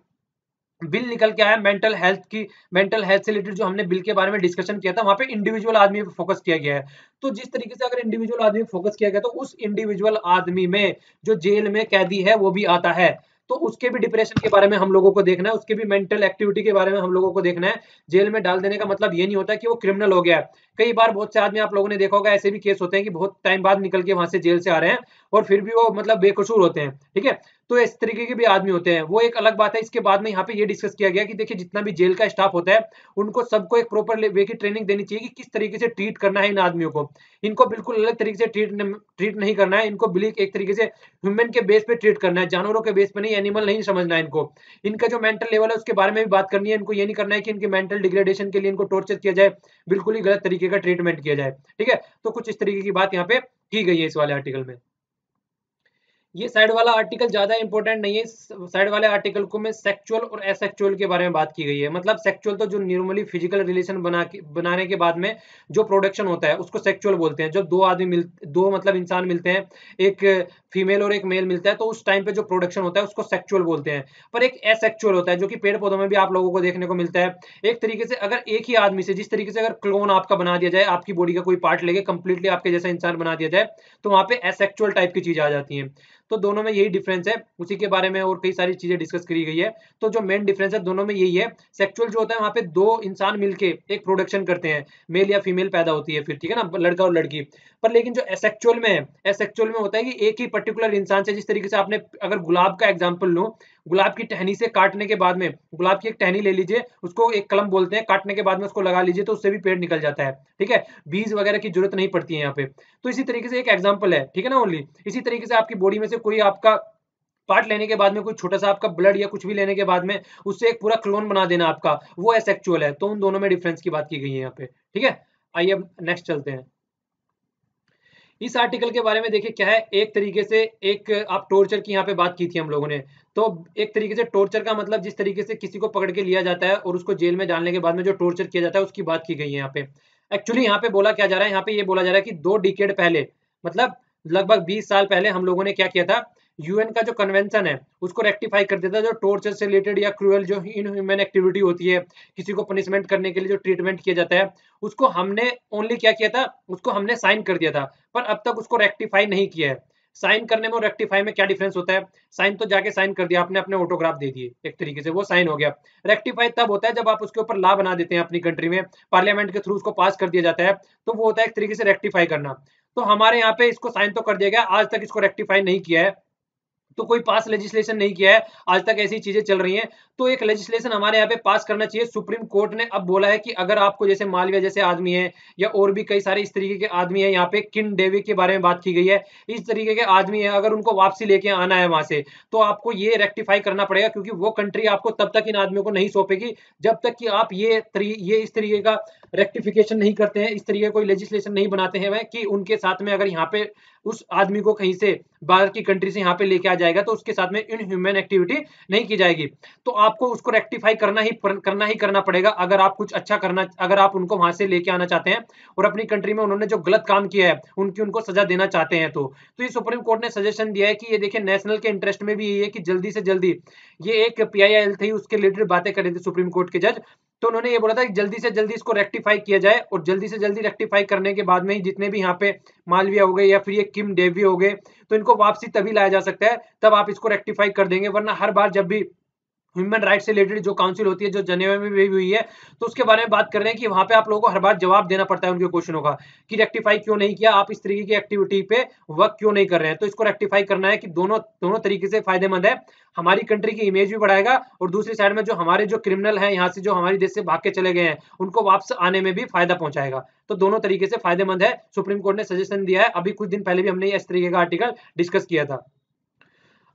बिल निकल के आया मेंटल हेल्थ से रिलेटेड, जो हमने बिल के बारे में डिस्कशन किया था, वहां पे इंडिविजुअल आदमी पे फोकस किया गया है। तो जिस तरीके से अगर इंडिविजुअल आदमी पे फोकस किया गया तो उस इंडिविजुअल आदमी में जो जेल में कैदी है वो भी आता है। तो उसके भी डिप्रेशन के बारे में हम लोगों को देखना है, उसके भी मेंटल एक्टिविटी के बारे में हम लोगों को देखना है। जेल में डाल देने का मतलब ये नहीं होता कि वो क्रिमिनल हो गया है। कई बार बहुत से आदमी आप लोगों ने देखा होगा, ऐसे भी केस होते हैं कि बहुत टाइम बाद निकल के वहां से जेल से आ रहे हैं और फिर भी वो मतलब बेकसूर होते हैं, ठीक है। तो इस तरीके के भी आदमी होते हैं, वो एक अलग बात है। इसके बाद में यहाँ पे ये डिस्कस किया गया कि देखिए जितना भी जेल का स्टाफ होता है उनको सबको एक प्रॉपर वे की ट्रेनिंग देनी चाहिए कि किस तरीके से ट्रीट करना है इन आदमियों को। इनको बिल्कुल अलग तरीके से ट्रीट नहीं करना है, इनको बिल्कुल एक तरीके से ह्यूमन के बेस पे ट्रीट करना है, जानवरों के बेस पे नहीं, एनिमल नहीं समझना है इनको। इनका जो मेंटल लेवल है उसके बारे में भी बात करनी है। इनको ये नहीं करना है कि इनके मेंटल डिग्रेडेशन के लिए इनको टॉर्चर किया जाए, बिल्कुल ही गलत तरीके का ट्रीटमेंट किया जाए, ठीक है। तो कुछ इस तरीके की बात यहाँ पे की गई है इस वाले आर्टिकल में। ये साइड वाला आर्टिकल ज्यादा इंपॉर्टेंट नहीं है। साइड वाले आर्टिकल को में सेक्सुअल और एसेक्सुअल के बारे में बात की गई है। मतलब सेक्सुअल तो जो नॉर्मली फिजिकल रिलेशन बनाने के बाद में जो प्रोडक्शन होता है उसको सेक्सुअल बोलते हैं। जब दो मतलब इंसान मिलते हैं, एक फीमेल और एक मेल मिलता है, तो उस टाइम पे जो प्रोडक्शन होता है उसको सेक्सुअल बोलते हैं। पर एक एसेक्सुअल होता है जो कि पेड़ पौधों में भी आप लोगों को देखने को मिलता है। एक तरीके से अगर एक ही आदमी से जिस तरीके से अगर क्लोन आपका बना दिया जाए, आपकी बॉडी का कोई पार्ट लेके कंप्लीटली आपके जैसा इंसान बना दिया जाए, तो वहां पे एसेक्सुअल टाइप की चीज आ जाती है। तो दोनों में यही डिफरेंस है, उसी के बारे में और कई सारी चीजें डिस्कस करी गई है। तो जो मेन डिफरेंस है दोनों में यही है। सेक्सुअल जो होता है वहां पे दो इंसान मिलके एक प्रोडक्शन करते हैं, मेल या फीमेल पैदा होती है फिर, ठीक है ना, लड़का और लड़की। पर लेकिन जो एसेक्सुअल में है, एसेक्सुअल में होता है कि एक ही पर्टिकुलर इंसान से, जिस तरीके से आपने अगर गुलाब का एग्जाम्पल लो, गुलाब की टहनी से काटने के बाद में, गुलाब की एक टहनी ले लीजिए, उसको एक कलम बोलते हैं, काटने के बाद में उसको लगा लीजिए तो उससे भी पेड़ निकल जाता है, ठीक है। बीज वगैरह की जरूरत नहीं पड़ती है यहाँ पे। तो इसी तरीके से एक एग्जाम्पल है, ठीक है ना, ओनली इसी तरीके से आपकी बॉडी में से कोई आपका पार्ट लेने के बाद में, कोई छोटा सा आपका ब्लड या कुछ भी लेने के बाद में उससे एक पूरा क्लोन बना देना आपका, वो एसेक्सुअल है। तो उन दोनों में डिफरेंस की बात की गई है यहाँ पे, ठीक है। आइए अब नेक्स्ट चलते हैं। इस आर्टिकल के बारे में देखिए क्या है। एक तरीके से एक आप टॉर्चर की यहाँ पे बात की थी हम लोगों ने। तो एक तरीके से टॉर्चर का मतलब जिस तरीके से किसी को पकड़ के लिया जाता है और उसको जेल में डालने के बाद में जो टॉर्चर किया जाता है उसकी बात की गई है यहाँ पे। एक्चुअली यहाँ पे बोला क्या जा रहा है, यहाँ पे ये बोला जा रहा है कि 2 डिकेड पहले, मतलब लगभग 20 साल पहले हम लोगों ने क्या किया था, यूएन का जो कन्वेंशन है उसको रेक्टिफाई कर दिया था। जो टॉर्चर से रिलेटेड या क्रूअल जो इनह्यूमन एक्टिविटी होती है, किसी को पनिशमेंट करने के लिए जो ट्रीटमेंट किया जाता है, उसको हमने ओनली क्या किया था, उसको हमने साइन कर दिया था। पर अब तक उसको रेक्टिफाई नहीं किया है। साइन करने में और रेक्टिफाई में क्या डिफरेंस होता है। साइन तो जाके साइन कर दिया आपने, अपने ऑटोग्राफ दे दिए, एक तरीके से वो साइन हो गया। रेक्टिफाई तब होता है जब आप उसके ऊपर लॉ बना देते हैं अपनी कंट्री में, पार्लियामेंट के थ्रू उसको पास कर दिया जाता है, तो वो होता है एक तरीके से रेक्टिफाई करना। तो हमारे यहाँ पे इसको साइन तो कर दिया गया, आज तक इसको रेक्टिफाई नहीं किया है। तो कोई पास लेजिस्लेशन नहीं किया है, आज तक ऐसी चीजें चल रही हैं। तो एक लेजिस्लेशन हमारे यहाँ पे पास करना चाहिए। सुप्रीम कोर्ट ने अब बोला है कि अगर आपको जैसे मालवीय जैसे आदमी है या और भी कई सारे इस तरीके के आदमी है, यहाँ पे किन डेवी के बारे में बात की गई है, इस तरीके के आदमी है, अगर उनको वापसी लेके आना है वहां से, तो आपको ये रेक्टिफाई करना पड़ेगा, क्योंकि वो कंट्री आपको तब तक इन आदमियों को नहीं सौंपेगी जब तक कि आप ये इस तरीके का रेक्टिफिकेशन नहीं करते हैं, इस तरीके का कोई लेजिस्लेशन नहीं बनाते हैं कि उनके साथ में अगर यहाँ पे उस आदमी को कहीं से बाहर की कंट्री से यहाँ पे लेके आ जाएगा तो उसके साथ में इनह्यूमन एक्टिविटी नहीं की जाएगी। तो आपको उसको रेक्टिफाई करना पड़ेगा अगर आप कुछ अच्छा करना, अगर आप उनको वहां से लेके आना चाहते हैं और अपनी कंट्री में उन्होंने जो गलत काम किया है उनको सजा देना चाहते हैं। तो ये सुप्रीम कोर्ट ने सजेशन दिया है कि ये देखिए नेशनल के इंटरेस्ट में भी ये है कि जल्दी से जल्दी, ये एक पीआईएल थी उसके रिलेटेड बातें कर रहे थे सुप्रीम कोर्ट के जज, तो उन्होंने ये बोला था कि जल्दी से जल्दी इसको रेक्टिफाई किया जाए, और जल्दी से जल्दी रेक्टिफाई करने के बाद में ही जितने भी यहाँ पे मालविया हो गए या फिर ये किम डेवी हो गए, तो इनको वापसी तभी लाया जा सकता है तब आप इसको रेक्टिफाई कर देंगे। वरना हर बार जब भी ह्यूमन राइट्स से रिलेटेड जो काउंसिल होती है जो जनेवा में भी हुई है, तो उसके बारे में बात कर रहे हैं कि वहां पे आप लोगों को हर बार जवाब देना पड़ता है उनके क्वेश्चनों का, कि रेक्टिफाई क्यों नहीं किया, आप इस तरीके की एक्टिविटी पे वर्क क्यों नहीं कर रहे हैं। तो इसको रेक्टिफाई करना है कि दोनों दोनों तरीके से फायदेमंद है, हमारी कंट्री की इमेज भी बढ़ाएगा और दूसरी साइड में जो हमारे जो क्रिमिनल है यहाँ से जो हमारे देश से भाग के चले गए हैं उनको वापस आने में भी फायदा पहुंचाएगा। तो दोनों तरीके से फायदेमंद है। सुप्रीम कोर्ट ने सजेशन दिया है, अभी कुछ दिन पहले भी हमने इस तरीके का आर्टिकल डिस्कस किया था।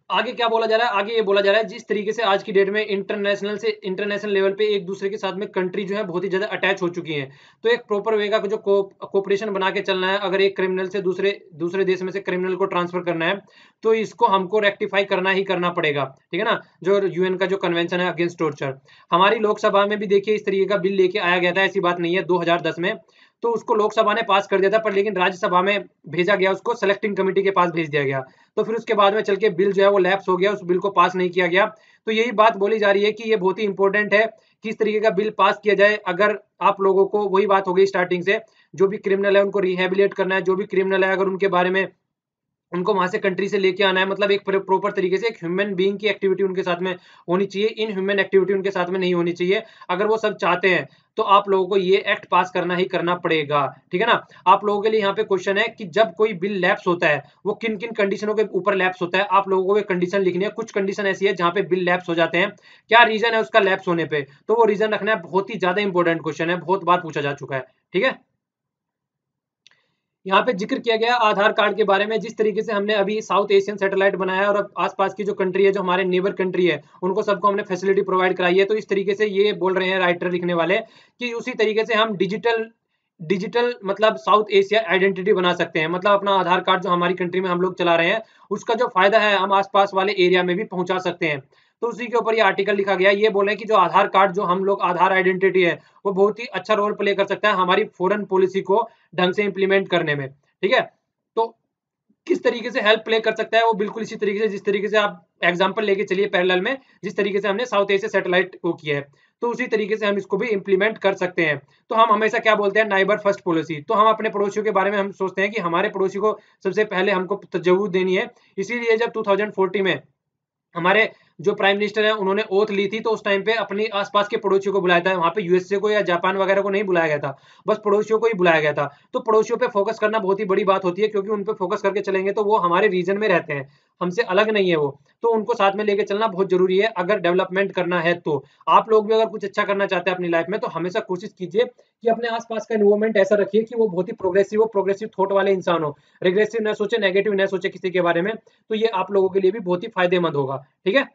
आगे क्या बोला जा रहा है, आगे ये बोला जा रहा है जिस तरीके से आज की डेट में इंटरनेशनल लेवल पे एक दूसरे के साथ में कंट्री जो है बहुत ही ज्यादा अटैच हो चुकी हैं, तो एक प्रॉपर वे का जो कोऑपरेशन बना के चलना है। अगर एक क्रिमिनल से दूसरे दूसरे देश में से क्रिमिनल को ट्रांसफर करना है तो इसको हमको रेक्टिफाई करना ही करना पड़ेगा, ठीक है ना। जो यूएन का जो कन्वेंशन है अगेंस्ट टॉर्चर, हमारी लोकसभा में भी देखिए इस तरीके का बिल लेके आया गया था, ऐसी बात नहीं है, 2010 में। तो उसको लोकसभा ने पास कर दिया था, पर लेकिन राज्यसभा में भेजा गया, उसको सेलेक्टिंग कमेटी के पास भेज दिया गया। तो फिर उसके बाद में चल के बिल जो है वो लैप्स हो गया, उस बिल को पास नहीं किया गया। तो यही बात बोली जा रही है कि ये बहुत ही इंपॉर्टेंट है कि इस तरीके का बिल पास किया जाए। अगर आप लोगों को, वही बात हो गई स्टार्टिंग से, जो भी क्रिमिनल है उनको रिहेबिलिटेट करना है, जो भी क्रिमिनल है अगर उनके बारे में उनको वहां से कंट्री से लेके आना है, मतलब एक प्रॉपर तरीके से एक ह्यूमन बीइंग की एक्टिविटी उनके साथ में होनी चाहिए, इन ह्यूमन एक्टिविटी उनके साथ में नहीं होनी चाहिए। अगर वो सब चाहते हैं तो आप लोगों को ये एक्ट पास करना ही करना पड़ेगा, ठीक है ना। आप लोगों के लिए यहाँ पे क्वेश्चन है कि जब कोई बिल लैप्स होता है वो किन किन कंडीशनों के ऊपर लैप्स होता है, आप लोगों को कंडीशन लिखनी है। कुछ कंडीशन ऐसी है जहाँ पे बिल लैप्स हो जाते हैं, क्या रीजन है उसका लैप्स होने पे, तो वो रीजन रखना है। बहुत ही ज्यादा इंपॉर्टेंट क्वेश्चन है, बहुत बार पूछा जा चुका है, ठीक है। यहाँ पे जिक्र किया गया आधार कार्ड के बारे में, जिस तरीके से हमने अभी साउथ एशियन सैटेलाइट बनाया है और अब आसपास की जो कंट्री है, जो हमारे नेबर कंट्री है, उनको सबको हमने फैसिलिटी प्रोवाइड कराई है। तो इस तरीके से ये बोल रहे हैं राइटर लिखने वाले कि उसी तरीके से हम डिजिटल डिजिटल मतलब साउथ एशिया आइडेंटिटी बना सकते हैं। मतलब अपना आधार कार्ड जो हमारी कंट्री में हम लोग चला रहे हैं, उसका जो फायदा है हम आसपास वाले एरिया में भी पहुंचा सकते हैं। तो उसी के ऊपर ये आर्टिकल लिखा गया है। ये बोल रहे हैं कि जो आधार कार्ड, जो हम लोग आधार आइडेंटिटी है, वो बहुत ही अच्छा रोल प्ले कर सकता है हमारी फॉरेन पॉलिसी को ढंग से इंप्लीमेंट करने में, ठीक है। तो किस तरीके से हेल्प प्ले कर सकता है, वो बिल्कुल इसी तरीके से जिस तरीके से आप एग्जांपल लेके चलिए पैरेलल में, जिस तरीके से हमने साउथ एशिया सैटेलाइट को किया है, तो उसी तरीके से हम इसको भी इंप्लीमेंट कर सकते हैं। तो हम हमेशा क्या बोलते हैं, नाइबर फर्स्ट पॉलिसी। तो हम अपने पड़ोसियों के बारे में हम सोचते हैं कि हमारे पड़ोसी को सबसे पहले हमको तवज्जो देनी है। इसीलिए जब 2040 में हमारे जो प्राइम मिनिस्टर है उन्होंने ओथ ली थी, तो उस टाइम पे अपने आसपास के पड़ोसियों को बुलाया था। वहां पे यूएसए को या जापान वगैरह को नहीं बुलाया गया था, बस पड़ोसियों को ही बुलाया गया था। तो पड़ोसियों पे फोकस करना बहुत ही बड़ी बात होती है, क्योंकि उन पे फोकस करके चलेंगे तो वो हमारे रीजन में रहते हैं, हमसे अलग नहीं है वो। तो उनको साथ में लेके चलना बहुत जरूरी है अगर डेवलपमेंट करना है। तो आप लोग भी अगर कुछ अच्छा करना चाहते हैं अपनी लाइफ में, तो हमेशा कोशिश कीजिए कि अपने आसपास का एनवायरमेंट ऐसा रखिए कि वो बहुत ही प्रोग्रेसिव थॉट वाले इंसान हो, रिग्रेसिव न सोचे, नेगेटिव न सोचे किसी के बारे में। तो ये आप लोगों के लिए भी बहुत ही फायदेमंद होगा, ठीक है।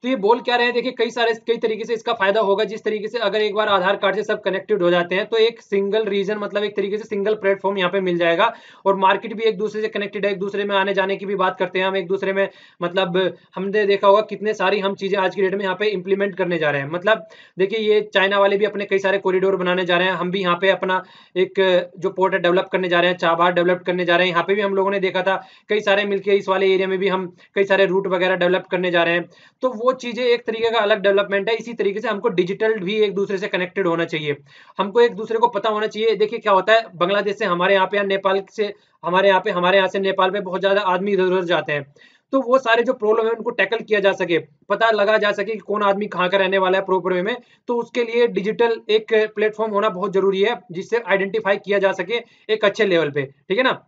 तो ये बोल क्या रहे हैं, देखिए कई तरीके से इसका फायदा होगा। जिस तरीके से अगर एक बार आधार कार्ड से सब कनेक्टेड हो जाते हैं, तो एक सिंगल रीजन, मतलब एक तरीके से सिंगल प्लेटफॉर्म यहाँ पे मिल जाएगा। और मार्केट भी एक दूसरे से कनेक्टेड है, एक दूसरे में आने जाने की भी बात करते हैं हम एक दूसरे में। मतलब हमने देखा होगा कितने सारी हम चीजें आज की डेट में यहाँ पे इंप्लीमेंट करने जा रहे हैं। मतलब देखिए ये चाइना वाले भी अपने कई सारे कॉरिडोर बनाने जा रहे हैं, हम भी यहाँ पे अपना एक जो पोर्ट है डेवलप करने जा रहे हैं, चाबहार डेवलप करने जा रहे हैं। यहाँ पे भी हम लोगों ने देखा था कई सारे मिलकर इस वाले एरिया में भी हम कई सारे रूट वगैरह डेवलप करने जा रहे हैं। तो वो चीजें एक तरीके का अलग डेवलपमेंट है। इसी तरीके से हमको डिजिटल भी एक दूसरे से कनेक्टेड होना चाहिए, हमको एक दूसरे को पता होना चाहिए। देखिए क्या होता है, बांग्लादेश से हमारे यहाँ पे या नेपाल से हमारे यहाँ से नेपाल पे बहुत ज्यादा आदमी इधर उधर जाते हैं। तो वो सारे जो प्रॉब्लम है उनको टैकल किया जा सके, पता लगा जा सके कि कौन आदमी कहाँ का रहने वाला है प्रॉपर वे में। तो उसके लिए डिजिटल एक प्लेटफॉर्म होना बहुत जरूरी है, जिससे आइडेंटिफाई किया जा सके एक अच्छे लेवल पे, ठीक है ना।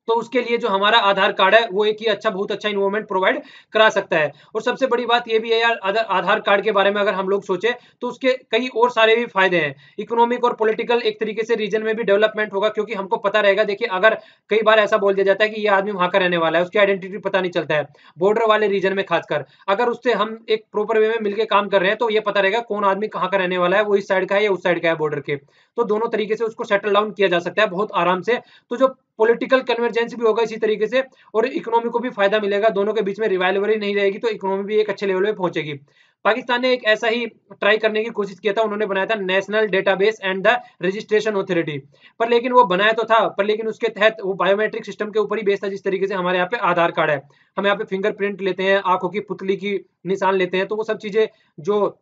तो उसके लिए जो हमारा आधार कार्ड है वो एक ही अच्छा, बहुत अच्छा इन्वायरमेंट प्रोवाइड करा सकता है। और सबसे बड़ी बात ये भी है यार, आधार कार्ड के बारे में अगर हम लोग सोचे तो उसके कई और सारे भी फायदे हैं। इकोनॉमिक और पॉलिटिकल एक तरीके से रीजन में भी डेवलपमेंट होगा, क्योंकि हमको पता रहेगा। देखिए अगर कई बार ऐसा बोल दिया जाता है कि ये आदमी वहां का रहने वाला है, उसकी आइडेंटिटी पता नहीं चलता है, बॉर्डर वाले रीजन में खासकर, अगर उससे हम एक प्रॉपर वे में मिलकर काम कर रहे हैं तो ये पता रहेगा कौन आदमी कहाँ का रहने वाला है, वो इस साइड का है या उस साइड का है बॉर्डर के। तो दोनों तरीके से उसको सेटल डाउन किया जा सकता है बहुत आराम से। तो जो पॉलिटिकल कन्वर्जेंस भी होगा इसी तरीके से, और इकोनॉमी को भी फायदा मिलेगा, दोनों के बीच में रिवाइवलरी नहीं रहेगी, तो इकोनॉमी भी एक अच्छे लेवल पे पहुंचेगी। पाकिस्तान ने एक ऐसा ही ट्राई करने की कोशिश किया था, उन्होंने बनाया था national database and the registration authority. पर लेकिन वो बनाया तो था, पर लेकिन उसके तहत वो बायोमेट्रिक सिस्टम के ऊपर ही बेस्ड था, जिस तरीके से हमारे यहाँ पे आधार कार्ड है, हम यहाँ पे फिंगरप्रिंट लेते हैं, आंखों की पुतली की निशान लेते हैं, तो वो सब चीजें जो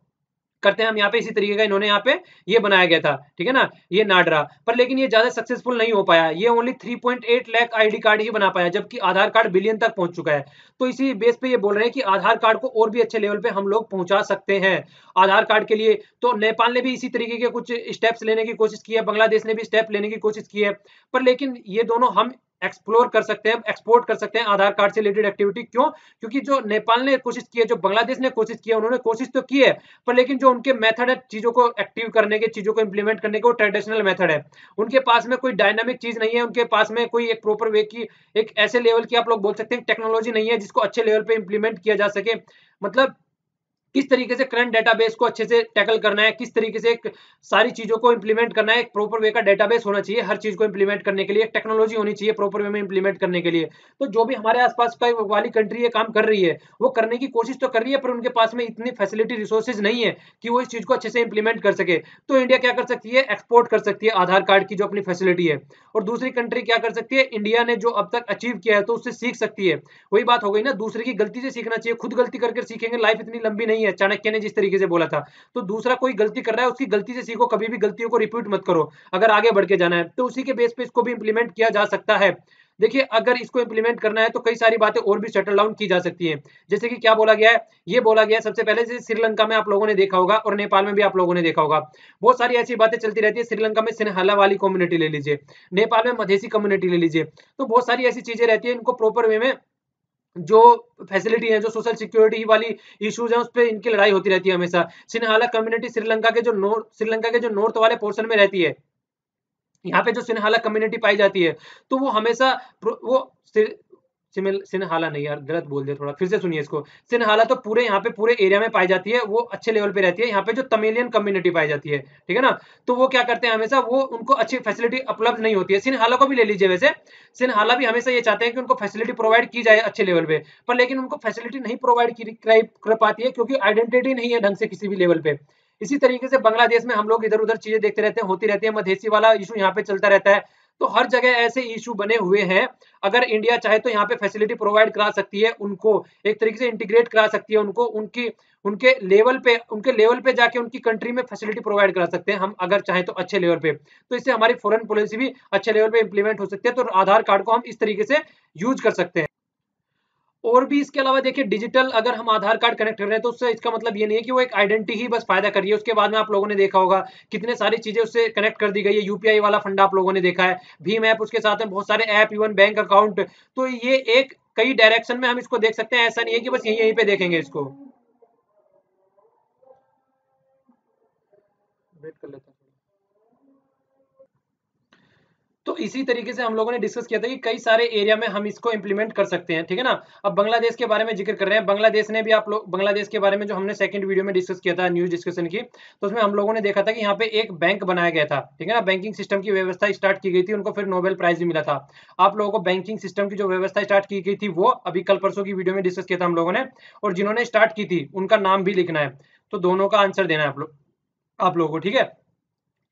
करते हैं हम यहाँ पे, इसी तरीके का इन्होंने यहाँ पे ये बनाया गया था, ठीक है ना, ये नाडरा। पर लेकिन ये ज्यादा सक्सेसफुल नहीं हो पाया, ये ओनली 3.8 लाख आईडी कार्ड ही बना पाया, जबकि आधार कार्ड बिलियन तक पहुंच चुका है। तो इसी बेस पे ये बोल रहे हैं कि आधार कार्ड को और भी अच्छे लेवल पे हम लोग पहुंचा सकते हैं। आधार कार्ड के लिए तो नेपाल ने भी इसी तरीके के कुछ स्टेप्स लेने की कोशिश की है, बांग्लादेश ने भी स्टेप लेने की कोशिश की है। पर लेकिन ये दोनों हम एक्सप्लोर कर सकते हैं, एक्सपोर्ट कर सकते हैं आधार कार्ड से रिलेटेड एक्टिविटी। क्यों? क्योंकि जो नेपाल ने कोशिश की है, जो बांग्लादेश ने कोशिश की है, उन्होंने कोशिश तो की है, पर लेकिन जो उनके मेथड है चीजों को एक्टिव करने के, चीजों को इंप्लीमेंट करने के, वो ट्रेडिशनल मेथड है। उनके पास में कोई डायनामिक चीज नहीं है, उनके पास में कोई एक प्रॉपर वे की, एक ऐसे लेवल की आप लोग बोल सकते हैं टेक्नोलॉजी नहीं है जिसको अच्छे लेवल पे इंप्लीमेंट किया जा सके। मतलब किस तरीके से करंट डेटाबेस को अच्छे से टैकल करना है, किस तरीके से एक सारी चीजों को इंप्लीमेंट करना है, एक प्रॉपर वे का डेटाबेस होना चाहिए हर चीज को इंप्लीमेंट करने के लिए, एक टेक्नोलॉजी होनी चाहिए प्रॉपर वे में इंप्लीमेंट करने के लिए। तो जो भी हमारे आसपास का वाली कंट्री ये काम कर रही है, वो करने की कोशिश तो कर रही है, पर उनके पास में इतनी फैसिलिटी रिसोर्सेज नहीं है कि वो इस चीज को अच्छे से इंप्लीमेंट कर सके। तो इंडिया क्या कर सकती है, एक्सपोर्ट कर सकती है आधार कार्ड की जो अपनी फैसिलिटी है। और दूसरी कंट्री क्या कर सकती है, इंडिया ने जो अब तक अचीव किया है तो उससे सीख सकती है। वही बात हो गई ना, दूसरे की गलती से सीखना चाहिए, खुद गलती करके सीखेंगे, लाइफ इतनी लंबी नहीं है, चाणक्य ने जिस तरीके से बोला था। तो दूसरा कोई गलती कर रहा है, उसकी गलती से सीखो, कभी भी गलतियों को रिपीट मत करो अगर आगे बढ़ के जाना है। तो उसी के बेस पे इसको भी इंप्लीमेंट किया जा सकता है। देखिए अगर इसको इंप्लीमेंट करना है तो कई सारी बातें और भी सेटल डाउन की जा सकती हैं। जैसे कि क्या बोला गया है, ये बोला गया है सबसे पहले जैसे श्रीलंका में आप लोगों ने देखा होगा और नेपाल में भी आप लोगों ने देखा होगा, बहुत सारी ऐसी बातें चलती रहती है। श्रीलंका में सिन्हाला वाली कम्युनिटी ले लीजिए, नेपाल में मधेसी कम्युनिटी ले लीजिए, तो बहुत सारी ऐसी चीजें रहती है, इनको प्रॉपर वे में जो फैसिलिटी है, जो सोशल सिक्योरिटी वाली इश्यूज है, उस पे इनकी लड़ाई होती रहती है हमेशा। सिन्हाला कम्युनिटी श्रीलंका के जो नॉर्थ वाले पोर्शन में रहती है, यहाँ पे जो सिन्हाला कम्युनिटी पाई जाती है, तो वो हमेशा वो सिन्हाला नहीं यार, गलत बोल दिया थोड़ा, फिर से सुनिए इसको। सिन्हाला तो पूरे यहाँ पे पूरे एरिया में पाई जाती है, वो अच्छे लेवल पे रहती है। यहाँ पे जो तमिलियन कम्युनिटी पाई जाती है, ठीक है ना, तो वो क्या करते हैं हमेशा, वो उनको अच्छी फैसिलिटी उपलब्ध नहीं होती है। सिन्हाला को भी ले लीजिए, वैसे सिन्हाला भी हमेशा ये चाहते हैं कि उनको फैसिलिटी प्रोवाइड की जाए अच्छे लेवल पे, पर लेकिन उनको फैसिलिटी नहीं प्रोवाइड कर पाती है, क्योंकि आइडेंटिटी नहीं है ढंग से किसी भी लेवल पे। इसी तरीके से बांग्लादेश में हम लोग इधर उधर चीजें देखते रहते हैं, होती रहती है, मधेसी वाला इशू यहाँ पे चलता रहता है। तो हर जगह ऐसे इशू बने हुए हैं। अगर इंडिया चाहे तो यहाँ पे फैसिलिटी प्रोवाइड करा सकती है, उनको एक तरीके से इंटीग्रेट करा सकती है, उनको उनके लेवल पे जाके उनकी कंट्री में फैसिलिटी प्रोवाइड करा सकते हैं हम, अगर चाहे तो अच्छे लेवल पे। तो इससे हमारी फॉरेन पॉलिसी भी अच्छे लेवल पे इंप्लीमेंट हो सकती है। तो आधार कार्ड को हम इस तरीके से यूज कर सकते हैं। और भी इसके अलावा देखिए, डिजिटल अगर हम आधार कार्ड कनेक्ट कर रहे हैं, तो उससे इसका मतलब ये नहीं है कि वो एक आइडेंटिटी ही बस फायदा कर रही है। उसके बाद में आप लोगों ने देखा होगा कितने सारी चीजें उससे कनेक्ट कर दी गई है। यूपीआई वाला फंडा आप लोगों ने देखा है, भीम ऐप, उसके साथ में बहुत सारे ऐप, इवन बैंक अकाउंट। तो ये एक कई डायरेक्शन में हम इसको देख सकते हैं, ऐसा नहीं है कि बस यहीं पे देखेंगे इसको। वेट कर लेते हैं। तो इसी तरीके से हम लोगों ने डिस्कस किया था कि कई सारे एरिया में हम इसको इंप्लीमेंट कर सकते हैं, ठीक है ना। अब बांग्लादेश के बारे में जिक्र कर रहे हैं, बांग्लादेश ने भी, आप लोग बांग्लादेश के बारे में जो हमने सेकंड वीडियो में डिस्कस किया था न्यूज डिस्कशन की, तो उसमें हम लोगों ने देखा था कि यहाँ पे एक बैंक बनाया गया था, ठीक है ना, बैंकिंग सिस्टम की व्यवस्था स्टार्ट की गई थी, उनको फिर नोबेल प्राइज भी मिला था। आप लोगों को बैंकिंग सिस्टम की जो व्यवस्था स्टार्ट की गई थी, वो अभी कल परसों की वीडियो में डिस्कस किया था हम लोगों ने, और जिन्होंने स्टार्ट की थी उनका नाम भी लिखना है। तो दोनों का आंसर देना है आप लोगों को, ठीक है।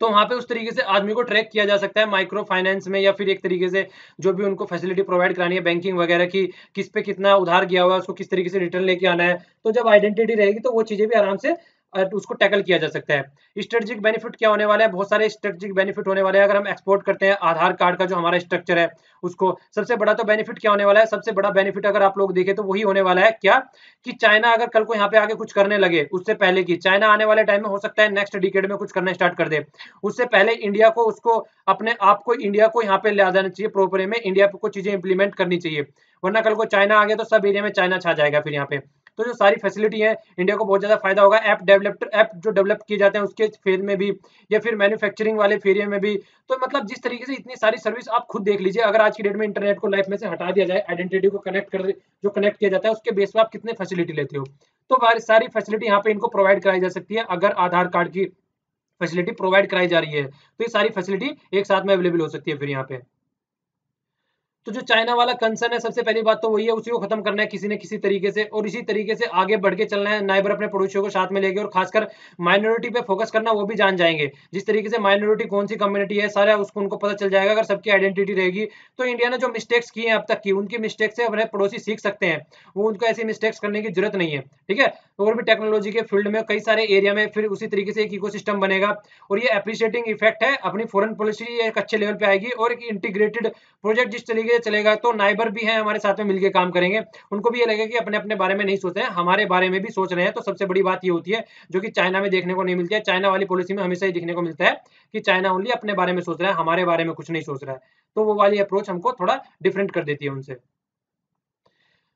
तो वहाँ पे उस तरीके से आदमी को ट्रैक किया जा सकता है माइक्रो फाइनेंस में, या फिर एक तरीके से जो भी उनको फैसिलिटी प्रोवाइड करानी है बैंकिंग वगैरह की, किस पे कितना उधार गया हुआ है, उसको किस तरीके से रिटर्न लेके आना है। तो जब आइडेंटिटी रहेगी तो वो चीजें भी आराम से उसको टैकल किया जा सकता है। स्ट्रेटेजिक बेनिफिट क्या होने वाला है, बहुत सारे स्ट्रेटेजिक बेनिफिट होने वाले हैं अगर हम एक्सपोर्ट करते हैं आधार कार्ड का जो हमारा स्ट्रक्चर है उसको। सबसे बड़ा तो बेनिफिट क्या होने वाला है, सबसे बड़ा बेनिफिट अगर आप लोग देखें तो वही होने वाला है क्या, कि चाइना अगर कल को यहाँ पे आगे कुछ करने लगे, उससे पहले की चाइना आने वाले टाइम में हो सकता है नेक्स्ट डिकेड में कुछ करना स्टार्ट कर दे, उससे पहले इंडिया को उसको अपने आप को इंडिया को यहाँ पे ले आ जाना चाहिए, प्रॉपर में इंडिया को चीजें इंप्लीमेंट करनी चाहिए। वरना कल को चाइना आ गया तो सब एरिया में चाइना छा जाएगा फिर यहाँ पे। तो जो सारी फैसिलिटी है, इंडिया को बहुत ज्यादा फायदा होगा। ऐप जो डेवलप किए जाते हैं उसके फेज में भी, या फिर मैन्युफैक्चरिंग वाले फेरिया में भी। तो मतलब जिस तरीके से इतनी सारी सर्विस आप खुद देख लीजिए, अगर आज की डेट में इंटरनेट को लाइफ में से हटा दिया जाए, आइडेंटिटी को जो कनेक्ट किया जाता है उसके बेस पर आप कितने फैसिलिटी लेते हो। तो सारी फैसिलिटी यहाँ पे इनको प्रोवाइड कराई जा सकती है अगर आधार कार्ड की फैसिलिटी प्रोवाइड कराई जा रही है, तो ये सारी फैसिलिटी एक साथ में अवेलेबल हो सकती है फिर यहाँ पे। तो जो चाइना वाला कंसर्न है, सबसे पहली बात तो वही है, उसी को खत्म करना है किसी न किसी तरीके से, और इसी तरीके से आगे बढ़ के चलना है, नाइबर अपने पड़ोसियों को साथ में लेके, और खासकर माइनॉरिटी पे फोकस करना, वो भी जान जाएंगे। जिस तरीके से माइनॉरिटी कौन सी कम्युनिटी है सारा उसको उनको पता चल जाएगा। अगर सबकी आइडेंटिटी रहेगी तो इंडिया ने जो मिस्टेक्स की हैं अब तक की, उनकी मिस्टेक से अपने पड़ोसी सीख सकते हैं, वो उनको ऐसी मिस्टेक्स करने की जरूरत नहीं है, ठीक है। और भी टेक्नोलॉजी के फील्ड में कई सारे एरिया में फिर उसी तरीके से एक इकोसिस्टम बनेगा, और ये अप्रिशिएटिंग इफेक्ट है, अपनी फॉरेन पॉलिसी एक अच्छे लेवल पे आएगी, और एक इंटीग्रेटेड प्रोजेक्ट जिस तरीके से चलेगा, तो नाइबर भी हैं हमारे साथ में मिलकर काम करेंगे, उनको भी ये लगेगा कि अपने अपने बारे में नहीं सोच रहे हैं, हमारे बारे में भी सोच रहे हैं। तो सबसे बड़ी बात ये होती है जो कि चाइना में देखने को नहीं मिलती है। चाइना वाली पॉलिसी में हमेशा ही देखने को मिलता है कि चाइना ओनली अपने बारे में सोच रहा है, हमारे बारे में कुछ नहीं सोच रहा है। तो वो वाली अप्रोच हमको थोड़ा डिफरेंट कर देती है उनसे।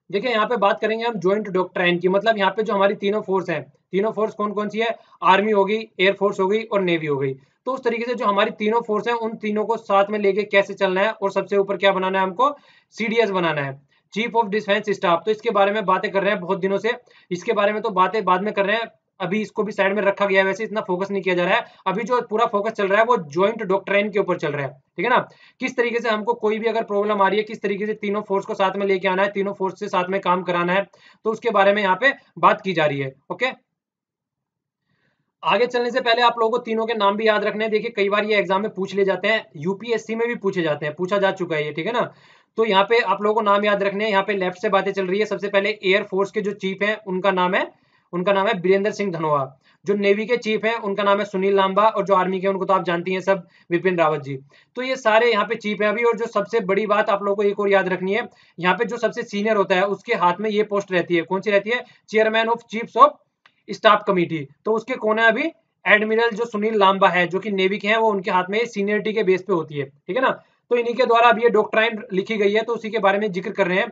देखिए यहाँ पे बात करेंगे हम ज्वाइंट डॉक्ट्राइन की, मतलब यहाँ पे जो हमारी तीनों फोर्स हैं, तीनों फोर्स कौन कौन सी है, आर्मी होगी, एयरफोर्स हो गई और नेवी हो गई। तो उस तरीके से जो हमारी तीनों फोर्स हैं उन तीनों को साथ में लेके कैसे चलना है, और सबसे ऊपर क्या बनाना है हमको, सीडीएस बनाना है, चीफ ऑफ डिफेंस स्टाफ। तो इसके बारे में बातें कर रहे हैं बहुत दिनों से, इसके बारे में तो बातें बाद में कर रहे हैं, अभी इसको भी साइड में रखा गया है, वैसे इतना फोकस नहीं किया जा रहा है। अभी जो पूरा फोकस चल रहा है वो ज्वाइंट डॉक्ट्राइन के ऊपर चल रहा है, ठीक है ना। किस तरीके से हमको कोई भी अगर प्रॉब्लम आ रही है, किस तरीके से तीनों फोर्स को साथ में लेके आना है, तीनों फोर्स से साथ में काम कराना है, तो उसके बारे में यहाँ पे बात की जा रही है। ओके, आगे चलने से पहले आप लोगों को तीनों के नाम भी याद रखने हैं। देखिए कई बार ये एग्जाम में पूछ ले जाते हैं, यूपीएससी में भी पूछे जाते हैं, पूछा जा चुका है ये, ठीक है ना। तो यहाँ पे आप लोगों को नाम याद रखने हैं। यहाँ पे लेफ्ट से बातें चल रही है, सबसे पहले एयर फोर्स के जो चीफ हैं उनका नाम है बीरेंद्र सिंह धनोआ। जो नेवी के चीफ हैं उनका नाम है सुनील लांबा, और जो आर्मी के उनको तो आप जानती हैं सब, विपिन रावत जी। तो ये सारे यहाँ पे चीफ है अभी। और जो सबसे बड़ी बात आप लोगों को एक और याद रखनी है, यहाँ पे जो सबसे सीनियर होता है उसके हाथ में ये पोस्ट रहती है। कौन सी रहती है? Chairman of chiefs of staff committee. तो उसके कौन है अभी? एडमिरल जो सुनील लांबा है, जो कि नेवी के हैं, वो उनके हाथ में सीनियरिटी के बेस पे होती है, ठीक है ना। तो इन्हीं के द्वारा अब ये डॉक्ट्राइन लिखी गई है, तो उसी के बारे में जिक्र कर रहे हैं।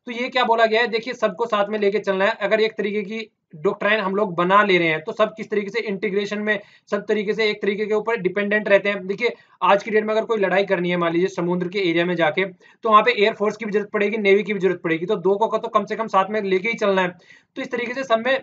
तो ये क्या बोला गया है, देखिए सबको साथ में लेके चलना है। अगर एक तरीके की डॉक्ट्राइन हम लोग बना ले रहे हैं तो सब किस तरीके से इंटीग्रेशन में, सब तरीके से एक तरीके के ऊपर डिपेंडेंट रहते हैं। देखिए आज की डेट में अगर कोई लड़ाई करनी है मान लीजिए समुद्र के एरिया में जाके, तो वहां पे एयरफोर्स की भी जरूरत पड़ेगी, नेवी की भी जरूरत पड़ेगी, तो दो को तो कम से कम साथ में लेके ही चलना है। तो इस तरीके से सब में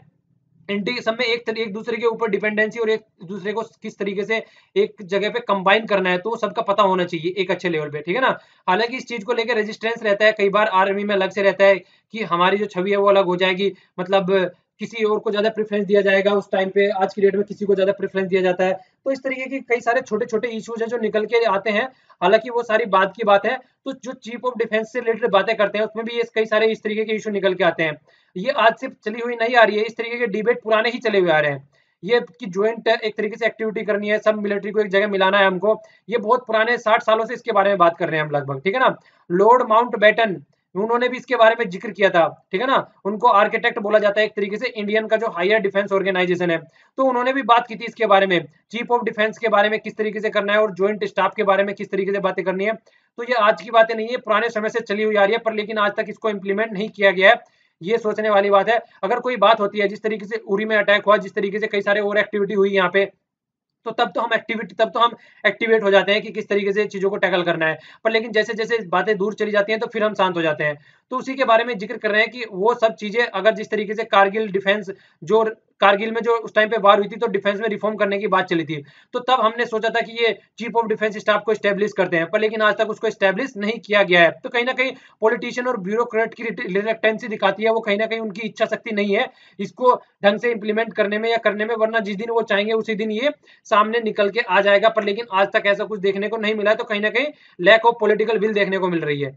एक दूसरे के ऊपर डिपेंडेंसी और एक दूसरे को किस तरीके से एक जगह पे कंबाइन करना है, तो सबका पता होना चाहिए एक अच्छे लेवल पे, ठीक है ना। हालांकि इस चीज को लेकर रेजिस्टेंस रहता है, कई बार आर्मी में अलग से रहता है कि हमारी जो छवि है वो अलग हो जाएगी, मतलब किसी और को ज्यादा प्रेफरेंस दिया जाएगा उस टाइम पे, आज की डेट में किसी को ज्यादा प्रेफरेंस दिया जाता है। तो इस तरीके के कई सारे छोटे छोटे इश्यूज हैं जो निकल के आते हैं। हालांकि वो सारी बात की बात है। तो जो चीफ ऑफ डिफेंस से रिलेटेड बातें करते हैं उसमें भी ये कई सारे इस तरीके के इशू निकल के आते हैं। ये आज से चली हुई नहीं आ रही है, इस तरीके के डिबेट पुराने ही चले हुए आ रहे हैं। ये कि ज्वाइंट एक तरीके से एक्टिविटी करनी है, सब मिलिट्री को एक जगह मिलाना है हमको, ये बहुत पुराने 60 सालों से इसके बारे में बात कर रहे हैं हम लगभग, ठीक है ना। लॉर्ड माउंटबेटन उन्होंने भी इसके बारे में जिक्र किया था, ठीक है ना। उनको आर्किटेक्ट बोला जाता है एक तरीके से इंडियन का जो हायर डिफेंस ऑर्गेनाइजेशन है। तो उन्होंने भी बात की थी इसके बारे में, चीफ ऑफ डिफेंस के बारे में किस तरीके से करना है और ज्वाइंट स्टाफ के बारे में किस तरीके से बातें करनी है। तो ये आज की बातें नहीं है, पुराने समय से चली हुई आ रही है, पर लेकिन आज तक इसको इम्प्लीमेंट नहीं किया गया है। ये सोचने वाली बात है। अगर कोई बात होती है जिस तरीके से उरी में अटैक हुआ, जिस तरीके से कई सारे और एक्टिविटी हुई यहाँ पे, तो तब तो हम एक्टिवेट हो जाते हैं कि किस तरीके से चीजों को टैकल करना है। पर लेकिन जैसे जैसे बातें दूर चली जाती हैं तो फिर हम शांत हो जाते हैं। तो उसी के बारे में जिक्र कर रहे हैं कि वो सब चीजें अगर जिस तरीके से कारगिल डिफेंस, जो कारगिल में जो उस टाइम पे वार हुई थी तो डिफेंस में रिफॉर्म करने की बात चली थी, तो तब हमने सोचा था कि ये चीफ ऑफ डिफेंस स्टाफ को स्टैब्लिश करते हैं, पर लेकिन आज तक उसको स्टैब्लिश नहीं किया गया है। तो कहीं ना कहीं पॉलिटिशियन और ब्यूरोक्रेट की रिलेक्टेंसी दिखाती है, वो कहीं ना कहीं उनकी इच्छा शक्ति नहीं है इसको ढंग से इंप्लीमेंट करने में या करने में, वरना जिस दिन वो चाहेंगे उसी दिन ये सामने निकल के आ जाएगा। पर लेकिन आज तक ऐसा कुछ देखने को नहीं मिला है, तो कहीं ना कहीं लैक ऑफ पॉलिटिकल विल देखने को मिल रही है।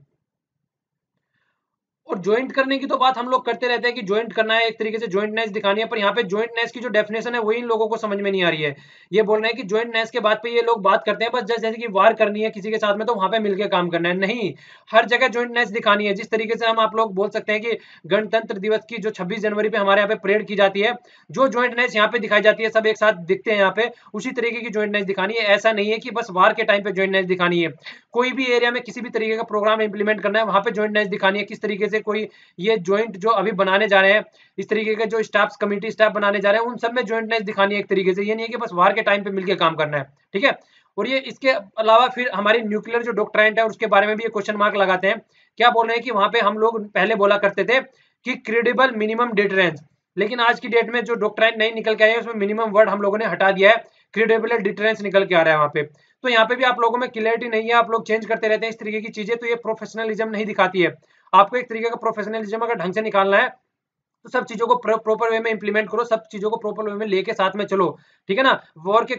और ज्वाइंट करने की तो बात हम लोग करते रहते हैं कि ज्वाइंट करना है, एक तरीके से ज्वाइंटनेस दिखानी है, पर यहाँ पे ज्वाइंटनेस की जो डेफिनेशन है वही इन लोगों को समझ में नहीं आ रही है। ये बोल रहे हैं कि ज्वाइंटनेस के बाद पे ये लोग बात करते हैं बस जैसे कि वार करनी है किसी के साथ में तो वहां पे मिलकर काम करना है, नहीं, हर जगह ज्वाइंटनेस दिखानी है। जिस तरीके से हम आप लोग बोल सकते हैं कि गणतंत्र दिवस की जो 26 जनवरी पे हमारे यहाँ पे परेड की जाती है, जो ज्वाइंटनेस यहाँ पे दिखाई जाती है, सब एक साथ दिखते हैं यहाँ पे, उसी तरीके की ज्वाइंटनेस दिखानी है। ऐसा नहीं है कि बस वार के टाइम पे ज्वाइंटनेस दिखानी है, कोई भी एरिया में किसी भी तरीके का प्रोग्राम इंप्लीमेंट करना है वहां पे ज्वाइंटनेस दिखानी है। किस तरीके से कोई ये ज्वाइंट जो अभी बनाने जा रहे हैं, इस तरीके के जो स्टाफ कमेटी स्टाफ बनाने जा रहे हैं, उन सब में ज्वाइंटनेस दिखानी है एक तरीके से। ये नहीं है कि बस वार के टाइम पे मिलकर काम करना है, ठीक है। और ये इसके अलावा फिर हमारी न्यूक्लियर जो डॉक्ट्राइन है उसके बारे में भी ये क्वेश्चन मार्क लगाते हैं। क्या बोल रहे हैं कि वहां पे हम लोग पहले बोला करते थे कि क्रेडिबल मिनिमम डिटरेंस, लेकिन आज की डेट में जो डॉक्ट्राइन नहीं निकल के आई है उसमें मिनिमम वर्ड हम लोगों ने हटा दिया है, क्रेडिबल डिटरेंस निकल के आ रहा है वहां पे। तो यहाँ पे भी आप लोगों में क्लियरिटी नहीं है, आप लोग चेंज करते रहते हैं इस तरीके की चीजें, तो ये प्रोफेशनलिज्म नहीं दिखाती है। आपको एक तरीके का प्रोफेशनलिज्म अगर ढंग से निकालना है तो सब चीजों को प्रॉपर वे में इंप्लीमेंट करो, सब चीजों को प्रॉपर वे में लेके साथ में चलो, ठीक है ना। वॉर के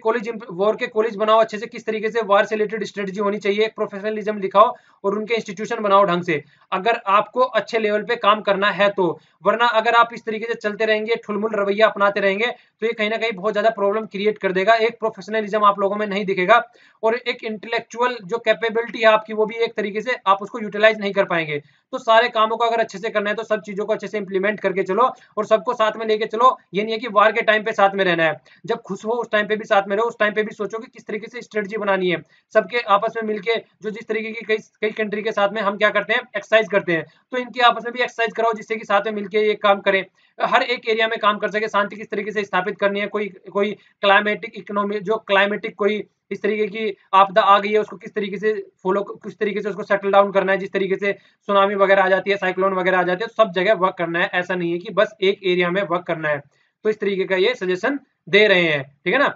कॉलेज बनाओ अच्छे से, किस तरीके से वार से रिलेटेड स्ट्रेटजी होनी चाहिए, एक प्रोफेशनलिज्म दिखाओ और उनके इंस्टीट्यूशन बनाओ ढंग से, अगर आपको अच्छे लेवल पे काम करना है तो। वरना अगर आप इस तरीके से चलते रहेंगे, ठुलमुल रवैया अपनाते रहेंगे, तो ये कहीं ना कहीं बहुत ज्यादा प्रॉब्लम क्रिएट कर देगा। एक प्रोफेशनलिज्म आप लोगों में नहीं दिखेगा और एक इंटेलेक्चुअल जो कैपेबिलिटी है आपकी वो भी एक तरीके से आप उसको यूटिलाइज नहीं कर पाएंगे। तो सारे कामों को अगर अच्छे से करना है तो सब चीजों को अच्छे से इंप्लीमेंट करके चलो और सबको साथ में लेके चलो। ये नहीं है कि वार के टाइम पे साथ में रहना है, जब खुश हो उस टाइम पे भी साथ में रहो, उस टाइम पे भी सोचो कि किस तरीके से स्ट्रेटजी बनानी है। सबके आपस में मिलके जो जिस तरीके की कई कई कंट्री के साथ में हम क्या करते हैं, एक्सरसाइज करते हैं, तो इनकी आपस में भी एक्सरसाइज कराओ जिससे कि साथ में मिलके ये काम करें, हर एक एरिया में काम कर सके। शांति किस तरीके से स्थापित करनी है, कोई कोई क्लाइमेटिक इकोनॉमी जो क्लाइमेटिक कोई इस तरीके की आपदा आ गई है उसको किस तरीके से फॉलो, किस तरीके से उसको सेटल डाउन करना है, जिस तरीके से सुनामी वगैरह आ जाती है, साइक्लोन वगैरह आ जाती है, तो सब जगह वर्क करना है, ऐसा नहीं है कि बस एक एरिया में वर्क करना है। तो इस तरीके का ये सजेशन दे रहे हैं, ठीक है ना।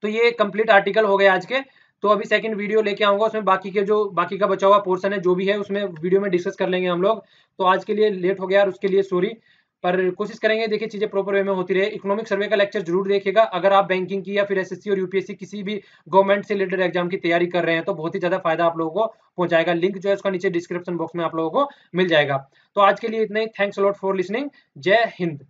तो ये कंप्लीट आर्टिकल हो गया आज के। तो अभी सेकंड वीडियो लेके आऊंगा, उसमें बाकी का बचा हुआ पोर्शन है जो भी है उसमें वीडियो में डिस्कस कर लेंगे हम लोग। तो आज के लिए लेट हो गया और उसके लिए सॉरी, पर कोशिश करेंगे देखिए चीजें प्रॉपर वे में होती रहे। इकोनॉमिक सर्वे का लेक्चर जरूर देखिएगा अगर आप बैंकिंग की या फिर एसएससी और यूपीएससी किसी भी गवर्नमेंट से रिलेटेड एग्जाम की तैयारी कर रहे हैं, तो बहुत ही ज्यादा फायदा आप लोगों को पहुंचाएगा। लिंक जो है उसका नीचे डिस्क्रिप्शन बॉक्स में आप लोगों को मिल जाएगा। तो आज के लिए इतना ही, thanks a lot for listening, जय हिंद।